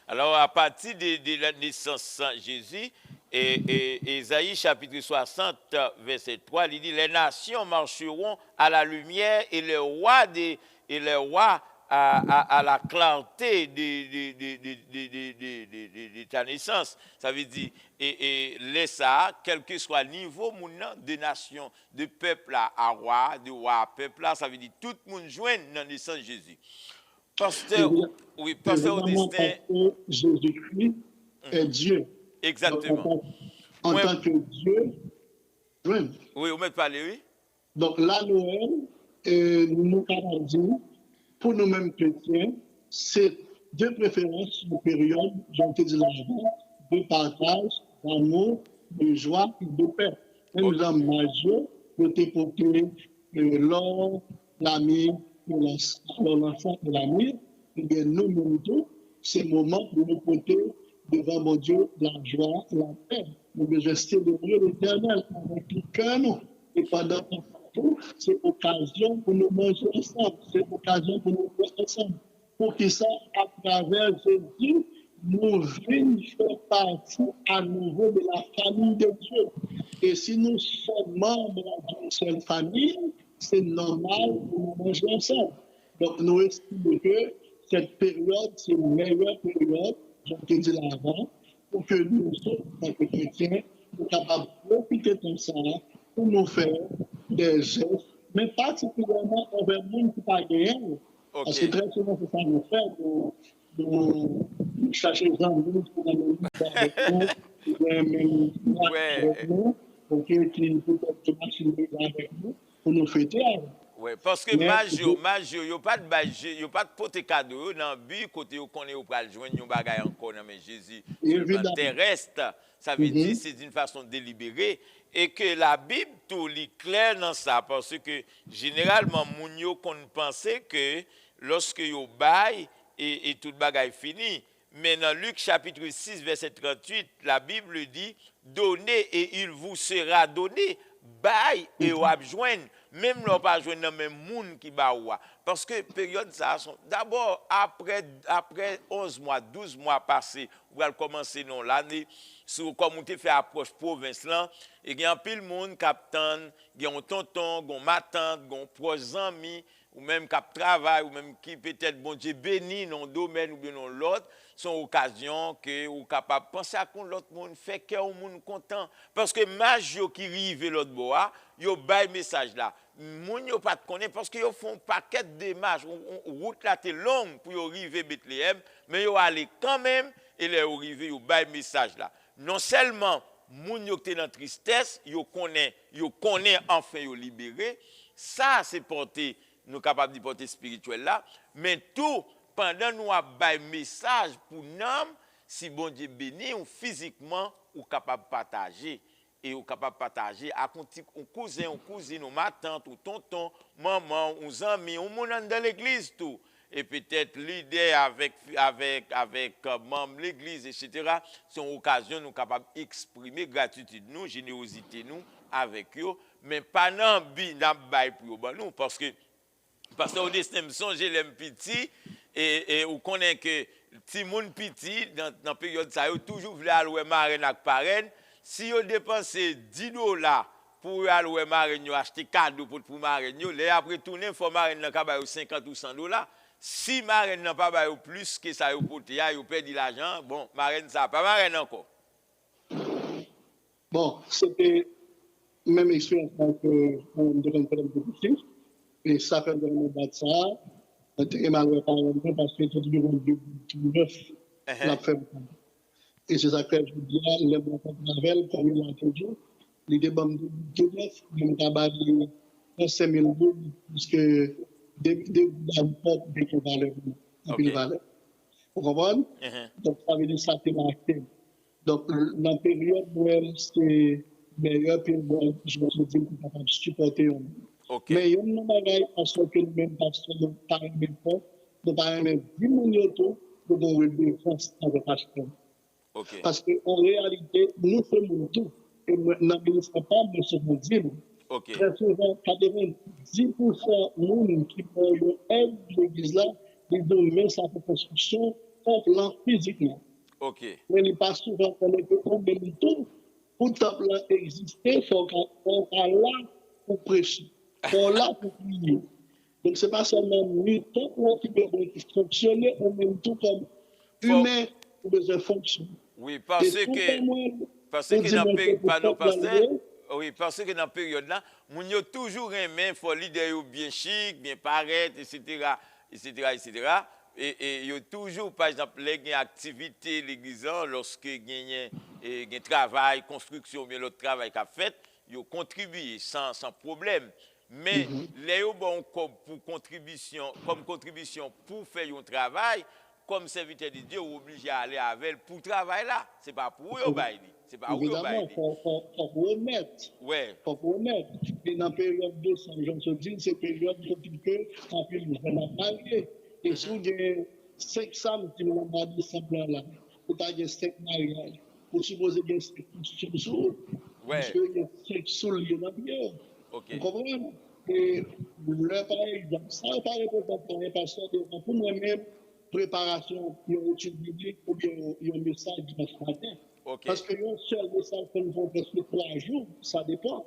Alors, à partir de la naissance de Jésus, et Ésaïe chapitre 60, verset 3, il dit, les nations marcheront à la lumière et les rois à la clarté de ta naissance. Ça veut dire, et laisse ça, quel que soit le niveau de nation, de peuple à roi, de roi à peuple, ça veut dire tout le monde joint dans la naissance de Jésus. Pasteur, oui, pasteur Augustin. Jésus-Christ est Dieu. Exactement. En tant que Dieu, oui, vous m'avez parlé, oui. Donc, la Noël, nous avons dit, pour nous-mêmes chrétiens, c'est de préférence une période, j'en te dis l'avant, de partage, d'amour, de joie et de paix. Nous avons majeur pour t'époquer l'or, l'ami, l'enfant et l'ami, et bien nous tous, c'est le moment pour nous porter devant mon Dieu la joie et la paix. Nous devons célébrer l'éternel avec le cœur. Et pendant tout, c'est l'occasion pour nous manger ensemble, c'est l'occasion pour nous faire ensemble. Pour que ça, à travers Jésus, nous venons faire partie à nouveau de la famille de Dieu. Et si nous sommes membres d'une seule famille, c'est normal pour nous manger ensemble. Donc, nous estimons que cette période, c'est une meilleure période, j'en ai dit avant, pour que nous, en tant que chrétiens, nous sommes capables de profiter de ça pour nous faire des gestes, mais particulièrement envers le monde qui n'a pas gagné. Parce que très souvent, c'est ça nous fait, nous chercher les amis pour nous avec nous, avec nous, pour qu'ils peut-être machine avec nous, pour nous fêter. Oui, parce que Majo, il n'y a pas de pote cadeau dans le but, côté où on est au pral joindre un bagage encore dans Jésus sur le terrestre. Ça veut dire que c'est d'une façon délibérée et que la Bible tout lit clair dans ça parce que généralement moun qu'on pensait que lorsque yo bail et tout le bagage fini. Mais dans Luc chapitre 6 verset 38, la Bible dit donnez et il vous sera donné, bail et ou joindre. Même l'on pas joindre dans même monde qui ba parce que période ça d'abord après 11 mois 12 mois passés on va commencer non l'année sur comme on fait approche province là et il y a un pile monde capitaine il y a un tonton gon ma tante gon proches amis ou même cap travail ou même qui peut-être bon Dieu béni dans domaine ou bien dans l'autre son occasion que ou capable penser à qu'on l'autre monde fait que au monde content parce que major qui rive l'autre bois yo bay message là moun yo pas connaît parce que yo font paquet de démarches route là est longue pour yo arriver Bethléem mais yo aller quand même et les arriver yo bay message là non seulement moun yo qui dans tristesse yo connaît enfin yo libéré ça c'est porter nous capable de porter spirituel là mais tout pendant nous avons un message pour nous, si bon Dieu béni, ou physiquement, ou capable de partager. Et ou capable de partager avec un cousin, une cousine, ou ma tante, ou tonton, maman, ou amis, ou mon dans l'église tout. Et peut-être l'idée avec membre de l'église, etc. C'est une occasion nous capables d'exprimer gratitude nous, générosité nous avec eux, mais pas non bail pour nous parce que au destin me songe les petits et on connaît que ti moun petit dans période ça yo toujours voulu aller marraine avec parraine. Si vous dépensez $10 pour aller marraine acheter cadeau pour marraine, les après tourner faut marraine nan ka ba 50 ou $100. Si marraine n'a pas ba plus que ça yo pote ya, yo perdu l'argent, bon, marraine ça pas marraine encore. Bon, c'était même expérience que on devait faire de difficile et ça fait vraiment battre ça. Très malheureux par exemple parce que tout le monde neuf l'a fait. Et c'est ça que je vous dis, les bons travail, comme il a toujours, l'idée de neuf, le tabac de 5 000 euros, puisque des importes des valeurs, des valeurs. Vous comprenez? Donc ça veut dire ça c'est marqué. Donc dans la période où c'est meilleur période, je me suis dit qu'on est capable de supporter. Mais il y a une bagaille parce que même parce que nous ne parlons même pas, nous parlons même 10 minutes pour nous défense avec pasteur. Parce qu'en réalité, nous faisons tout. Et nous ne sommes pas de ce qu'on dit. Très souvent, 90% de nous qui prennent l'aide de l'église là, ils donnent sa construction en plan physiquement. Mais il passe souvent qu'on est en même temps, pour que exister, il faut qu'on soit là pour prêcher. Pour là pour prier. Donc, ce n'est pas seulement nous, qui peut fonctionner en même temps comme humain pour besoin fonctionner. Oui, parce que dans la période là, nous avons toujours aimé, il faut leader bien chic, bien paraître, etc. Et il y a toujours, par exemple, les activités, l'église, lorsque il y a un travail, construction, bien l'autre travail qu'a fait, ils ont contribué sans problème. Mais les bon comme contribution pour faire un travail, comme serviteur de Dieu, obligé à aller avec pour travail là. C'est pas pour eux, c'est pas pour eux. Évidemment, il faut remettre. Ouais. Faut remettre. Et dans la période de Saint Jean se dit, c'est période que en fait, nous allons marier. Et si vous avez 5 femmes qui nous ont dit simplement là, vous avez 5 mariages, vous supposez qu'il y a 5 sous, parce qu'il y a 5 sous liés dans le vie. Vous comprenez? Et le pareil, ça paraît important parce que pour moi-même, préparation pour une étude biblique ou bien un message dimanche matin. Parce que un seul message que nous faisons presque 3 jours, ça dépend.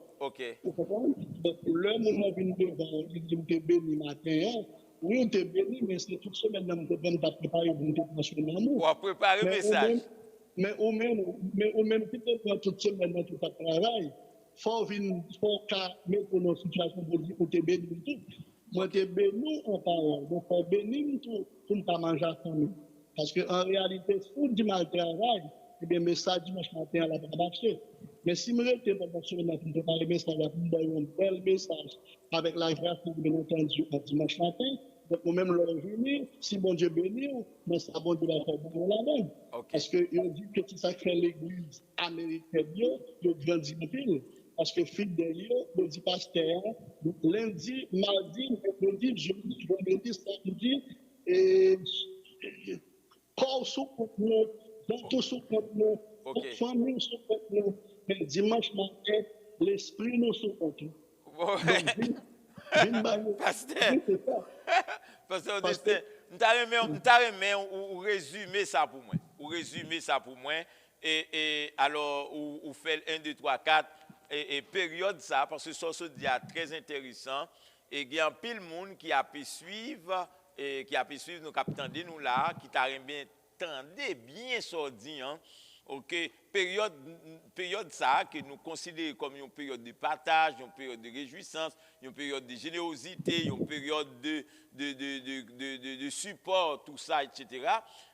Vous comprenez? Donc, le moment où nous devons, nous sommes bénis matin, oui, on est béni, mais c'est toute semaine que nous devons préparer pour nous transformer en amour. Pour préparer le message. Mais au même qui te toute semaine dans tout le travail, faut mettre nos situations pour dire qu'on est béni tout. Moi, tu es béni en parole. Donc, on béni tout pour ne pas manger à famille. Parce qu'en réalité, si on dit mal travail, eh bien, message dimanche matin à la marché. Mais si je me retiens pendant ce moment pour préparer le message, pour me donner un bel message avec la grâce, bien entendu, dimanche matin, donc, moi-même, le revenu, si bon Dieu bénit, mais ça bon Dieu va faire bon là-même. Parce qu'il dit que si ça fait l'église américaine, il grandit un peu. Parce que fidèle, le dit pasteur, lundi, mardi, mercredi, jeudi, vendredi, samedi, et corps sous compte nous, bateau sous compte nous, famille sous compte nous, mais dimanche matin, l'esprit nous sous compte nous. Pasteur Destin, nous résumer ça pour moi. Ou résumer ça pour moi. Et alors, ou fait 1, 2, 3, 4. Et période ça, parce que ça se dit très intéressant. Et il y a un pile monde qui a pu suivre, nos capitaines de nous là, qui t'a bien sorti. Hein. Période ça, que nous considérons comme une période de partage, une période de réjouissance, une période de générosité, une période de support, tout ça, etc.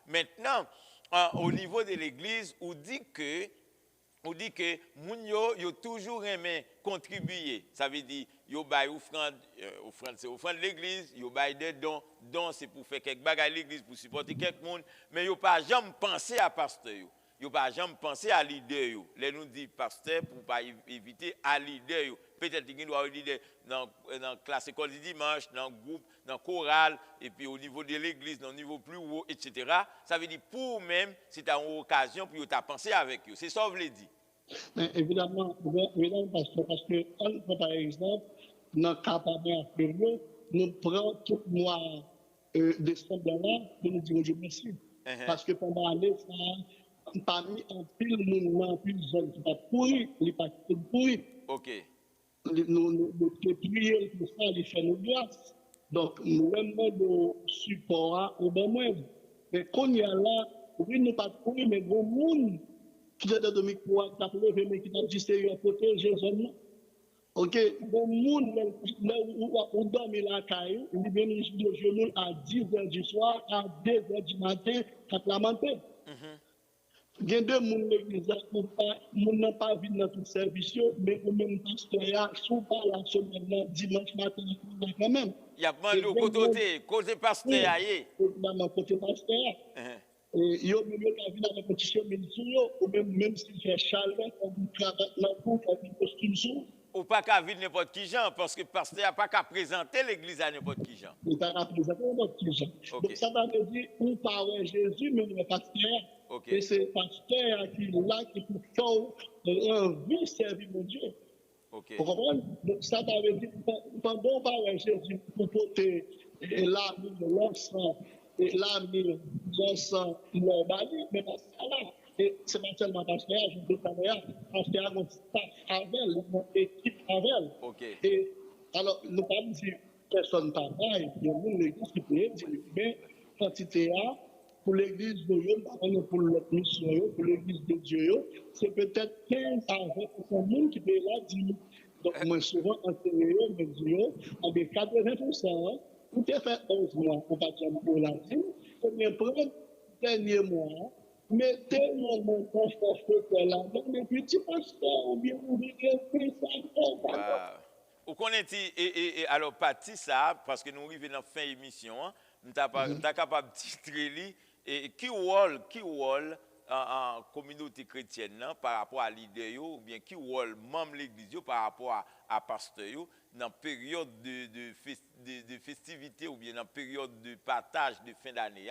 Maintenant, au niveau de l'Église, on dit que on dit que moun yo toujours aimé contribuer. Ça veut dire yo bay offrande c'est offrande l'église, yo bay des dons c'est pour faire quelques bagages l'église pour supporter quelques monde, mais yo pas jamais pensé à pasteur yo. Yo pas jamais pensé à leader yo. Les nous dit pasteur pour pas éviter à leader yo. Peut-être qu'il doit leader dans classe école du dimanche, dans groupe, dans chorale et puis au niveau de l'église, dans le niveau plus haut, etc. Ça veut dire pour même c'est une occasion pour t'a penser avec eux. C'est ça que vous voulez dire. Mais évidemment, parce que par exemple, dans le cas de nous prenons tout le mois de décembre là pour nous dire Dieu merci. Parce que pendant l'année, ça parmi un pile monde, un pile zone qui va pourri, il pas pourri. OK. Nous prions pour ça, il fait nos grâces. Donc, nous avons de support au bon moins. Mais quand il y a là, oui, nous pas pourri, mais bon monde qui est de micro, qui a levé, mais qui a dit c'est un protéger zone. OK, bon monde, là où on dorme la caille, il vient de genoux à 10h du soir, à 2h du matin, à lamenter. Il y a deux personnes l'église, nous n'avons pas vu dans tout service, mais au même pasteur, sous par la semaine, dimanche matin, quand même. Il y a pas de côté pasteur. Évidemment, côté pasteur. Et il y a même qui vu dans la compétition, ou même s'il fait chaleur, on travaille dans le cours, on fait costume sous. Ou pas qu'à vivre n'importe qui gens, parce que le pasteur n'a pas qu'à présenter l'église à n'importe qui gens. Il n'a pas qu'à présenter n'importe qui gens. Donc ça veut dire, on parle Jésus, mais le pasteur. Et c'est le pasteur qui est là, qui peut faire envie servir mon Dieu. Vous comprenez? Donc ça veut dire, pendant qu'on parle Jésus, pour porter l'âme, l'encens, et l'âme, l'encens, l'orbalie, mais pas ça là. Et c'est pas seulement pasteur, je veux dire, pasteur a un staff avec elle, une équipe avec elle. Et alors, nous ne pouvons pas dire personne travaille, il y a une église qui peut dire, mais quantité A, pour l'église de Dieu, pour l'autre mission, pour l'église de Dieu, c'est peut-être 15 à 20% de monde qui peut là dire. Donc, moi, souvent, en théorie, je dis, on est 80%, pour te faire 11 mois, pour pas dire pour la vie, on est premier dernier mois, mettez-moi mon confort là, donc les petits pasteurs, ou bien vous dites, ça. Vous connaissez, et alors, parti ça, parce que nous arrivons dans la fin de l'émission, nous sommes capables de titrer et qui rôle en communauté chrétienne par rapport à l'idée ou bien qui rôle membre de l'église par rapport à pasteur dans période de festivité ou bien dans période de partage de fin d'année.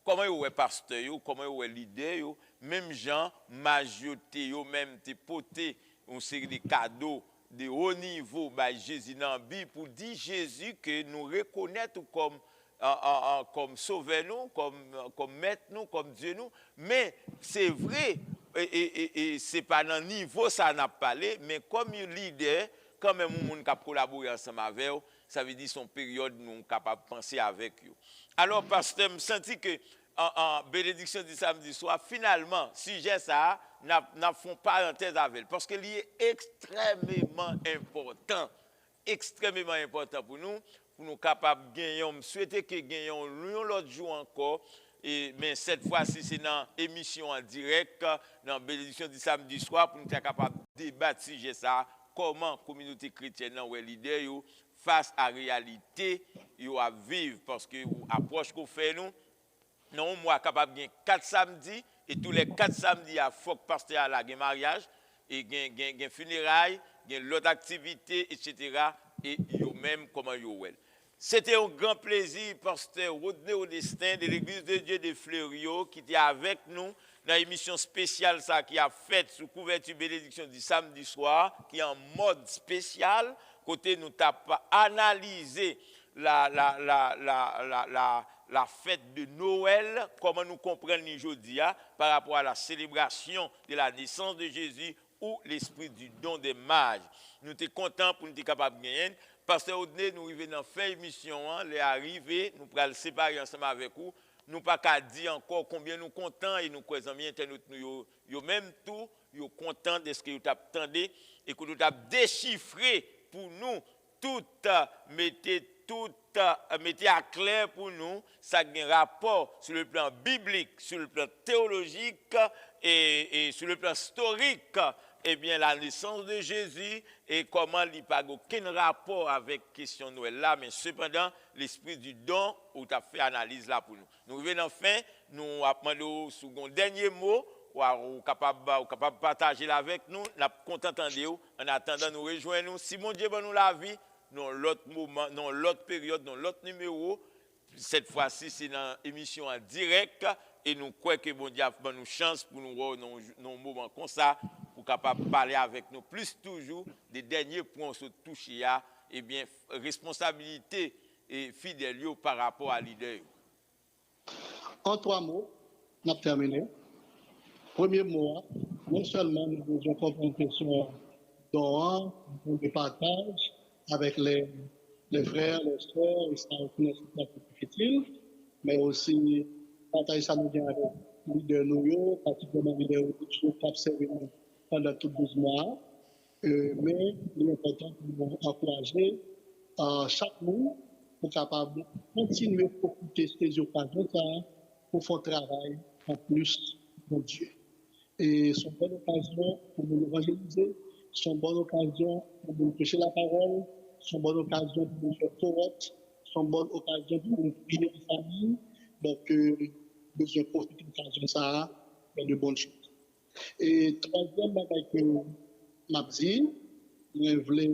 Comment vous est pasteur, comment vous est leader, même gens majorité même te porter une série de cadeaux de haut niveau by Jésus dans la Bible pour dire Jésus que nous reconnaître comme sauveur nous, comme maître nous, comme Dieu nous. Mais c'est vrai, et c'est pas dans le niveau ça n'a pas parlé, mais comme un leader, quand même, on peut collaborer ensemble avec eux, ça veut dire son période, nous sommes capables de penser avec eux. Alors, pasteur, je sens que en bénédiction du samedi soir, finalement, sujet ça, n'a font parenthèse avec elle, parce qu'il est extrêmement important pour nous capables de gagner. Je souhaite que gagnons l'autre jour encore, mais cette fois-ci, c'est dans l'émission en direct, dans la bénédiction du samedi soir, pour nous être capables de débattre sujet ça, comment la communauté chrétienne ou leader face à la réalité, à vivre, parce que l'approche qu'on fait nous, non, moi, capable de gagner 4 samedis, et tous les 4 samedis, il faut que pasteur à la mariage, et gagne funérailles, gagne l'autre activité, etc. Et même comment yo well. C'était un grand plaisir, pasteur Rodney Audestin de l'église de Dieu de Fleurio, qui était avec nous dans l'émission spéciale ça qui a fait sous couverture bénédiction du samedi soir, qui est en mode spécial, côté nous t'avons analysé la fête de Noël, comment nous comprenons aujourd'hui par rapport à la célébration de la naissance de Jésus ou l'esprit du don des mages. Nous sommes contents pour nous être capables de gagner. Pasteur Audney, nous arrivons dans la fin de l'émission, les arrivés, nous pourrons le séparer ensemble avec vous. Nous pas qu'à dire encore combien nous contents et nous croisons bien internautes nous même tout, yo content de ce que vous attendez et que nous avons déchiffré pour nous tout mettez à clair pour nous, ça a un rapport sur le plan biblique, sur le plan théologique et sur le plan historique, eh bien, la naissance de Jésus et comment il n'y a pas aucun rapport avec la question Noël là, mais cependant, l'esprit du don, où tu as fait analyse là pour nous. Nous revenons enfin, nous appelons sous un dernier mot, ou capable de partager là avec nous, nous sommes contents d'entendre, en attendant nous rejoindre nous. Si mon Dieu nous la vie, dans l'autre moment, dans l'autre période, dans l'autre numéro, cette fois-ci, c'est dans l'émission en direct et nous croyons que bon Dieu a fait nous chance pour nous voir dans un moment comme ça, pour capable parler avec nous plus toujours des derniers points sur toucher à eh bien responsabilité et fidèle par rapport à l'idée. En 3 mots, on a terminé. Premier mot, non seulement nous devons comprendre que question don, de partage avec les frères, les sœurs, et ça utile, mais aussi partager ça nous avec les leaders nous, particulièrement les leaders qui ont observé pendant tous 12 mois. Mais il est important pour nous encourager chaque monde pour capable continuer à profiter de ces occasions pour faire travail en plus pour Dieu. Et c'est une bonne occasion pour nous évangéliser, c'est une bonne occasion pour nous prêcher la parole, c'est une bonne occasion pour nous faire forte, c'est une bonne occasion pour nous prier en famille. Donc, nous devons profiter de l'occasion ça, faire de bonnes choses. Et troisième bagage que m'a dit, je voulais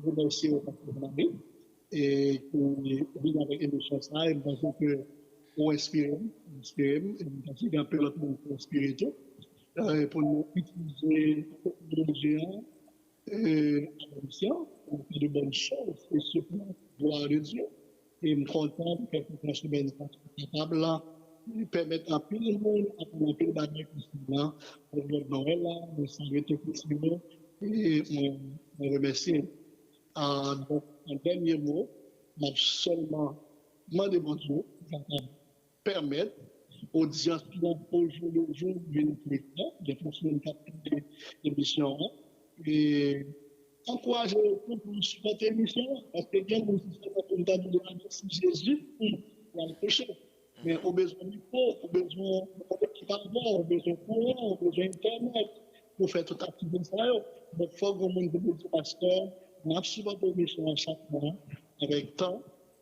remercier au pasteur et pour avec émotion ça, et je pense que pour inspirer, et je pense un peu l'autre monde pour inspirer Dieu. Pour nous utiliser la technologie à mission pour faire de bonnes choses et surtout gloire de Dieu. Et je suis content de faire une semaine capable de permettre à plus de monde à prendre un peu de bagage pour le Noël, de saluer techniquement et je remercie. Donc, un dernier mot, je seulement demandé mon Dieu de permettre audience qui ont au jour le jour de fonctionner de l'émission et encourager pour supporter l'émission parce que bien nous sommes de la merci Jésus pour le péché. Mais au besoin de micro, au besoin d'équipement, au besoin de courant, au besoin d'internet pour faire toute activité ça. Donc il faut que le monde de pasteur nous supporter l'émission chaque mois avec temps,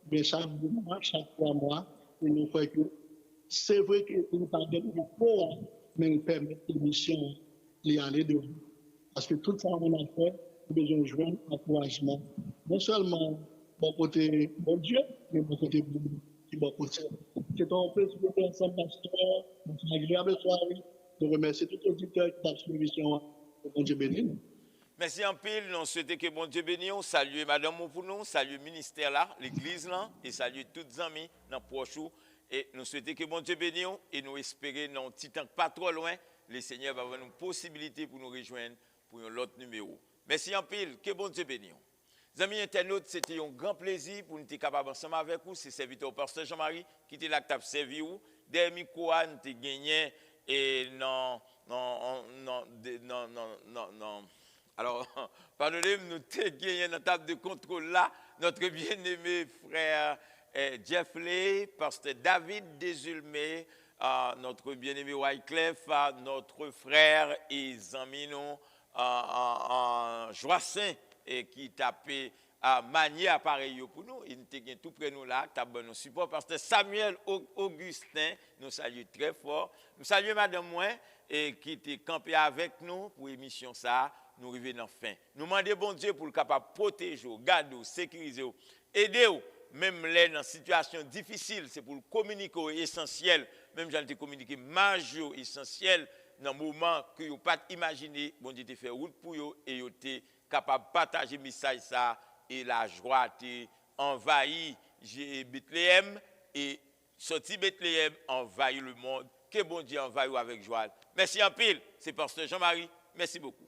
mais chaque mois, chaque 3 mois, et nous croyons que c'est vrai que nous parlons de l'effort, mais nous permet l'émission d'y aller devant. Parce que tout ça, on a fait, nous devons jouer encouragement. Non seulement bon côté bon Dieu, mais bon côté bon côté. C'est un peu ce que nous ensemble, pasteur. C'est une agréable soirée. Je remercie tous les auditeurs qui ont suivi l'émission. Bon Dieu béni. Merci en pile. Nous souhaitons que bon Dieu bénisse. On salue Madame pour nous, salue le ministère là, l'église là, et salue tous les amis dans le proche. Et nous souhaitons que bon Dieu bénisse et nous espérons dans un petit temps pas trop loin, le Seigneur va avoir une possibilité pour nous rejoindre pour un autre numéro. Merci en pile, que bon Dieu bénisse. Les amis internautes, c'était un grand plaisir pour nous être capables ensemble avec vous. C'est serviteur pasteur Jean-Marie qui était là qui t'a servi vous. Derrière micro, nous avons gagné et non. Alors, pardonnez-moi, nous avons gagné dans la table de contrôle là, notre bien-aimé frère Jeff Lay, pasteur David Desulmé, notre bien-aimé Wyclef, notre frère et Zamino Joassin, qui tapait à manier appareil pour nous. Il était tout près de nous là, qui a bon support. Pasteur Samuel Augustin, nous saluons très fort. Nous saluons Madame Moin, qui était campée avec nous pour l'émission ça. Nous revenons enfin. Nous demandons bon Dieu pour le capable protéger, garder, sécuriser, aider, même les dans situation difficile, c'est pour le communiquer essentiel, même j'en ai communiqué majeur essentiel dans le moment que vous pas imaginer, bon Dieu te fait route pour vous et vous êtes capable de partager le message ça et la joie te envahit Bethléem et sorti Bethléem envahit le monde. Que bon Dieu envahit avec joie. Merci en pile, c'est pasteur Jean-Marie. Merci beaucoup.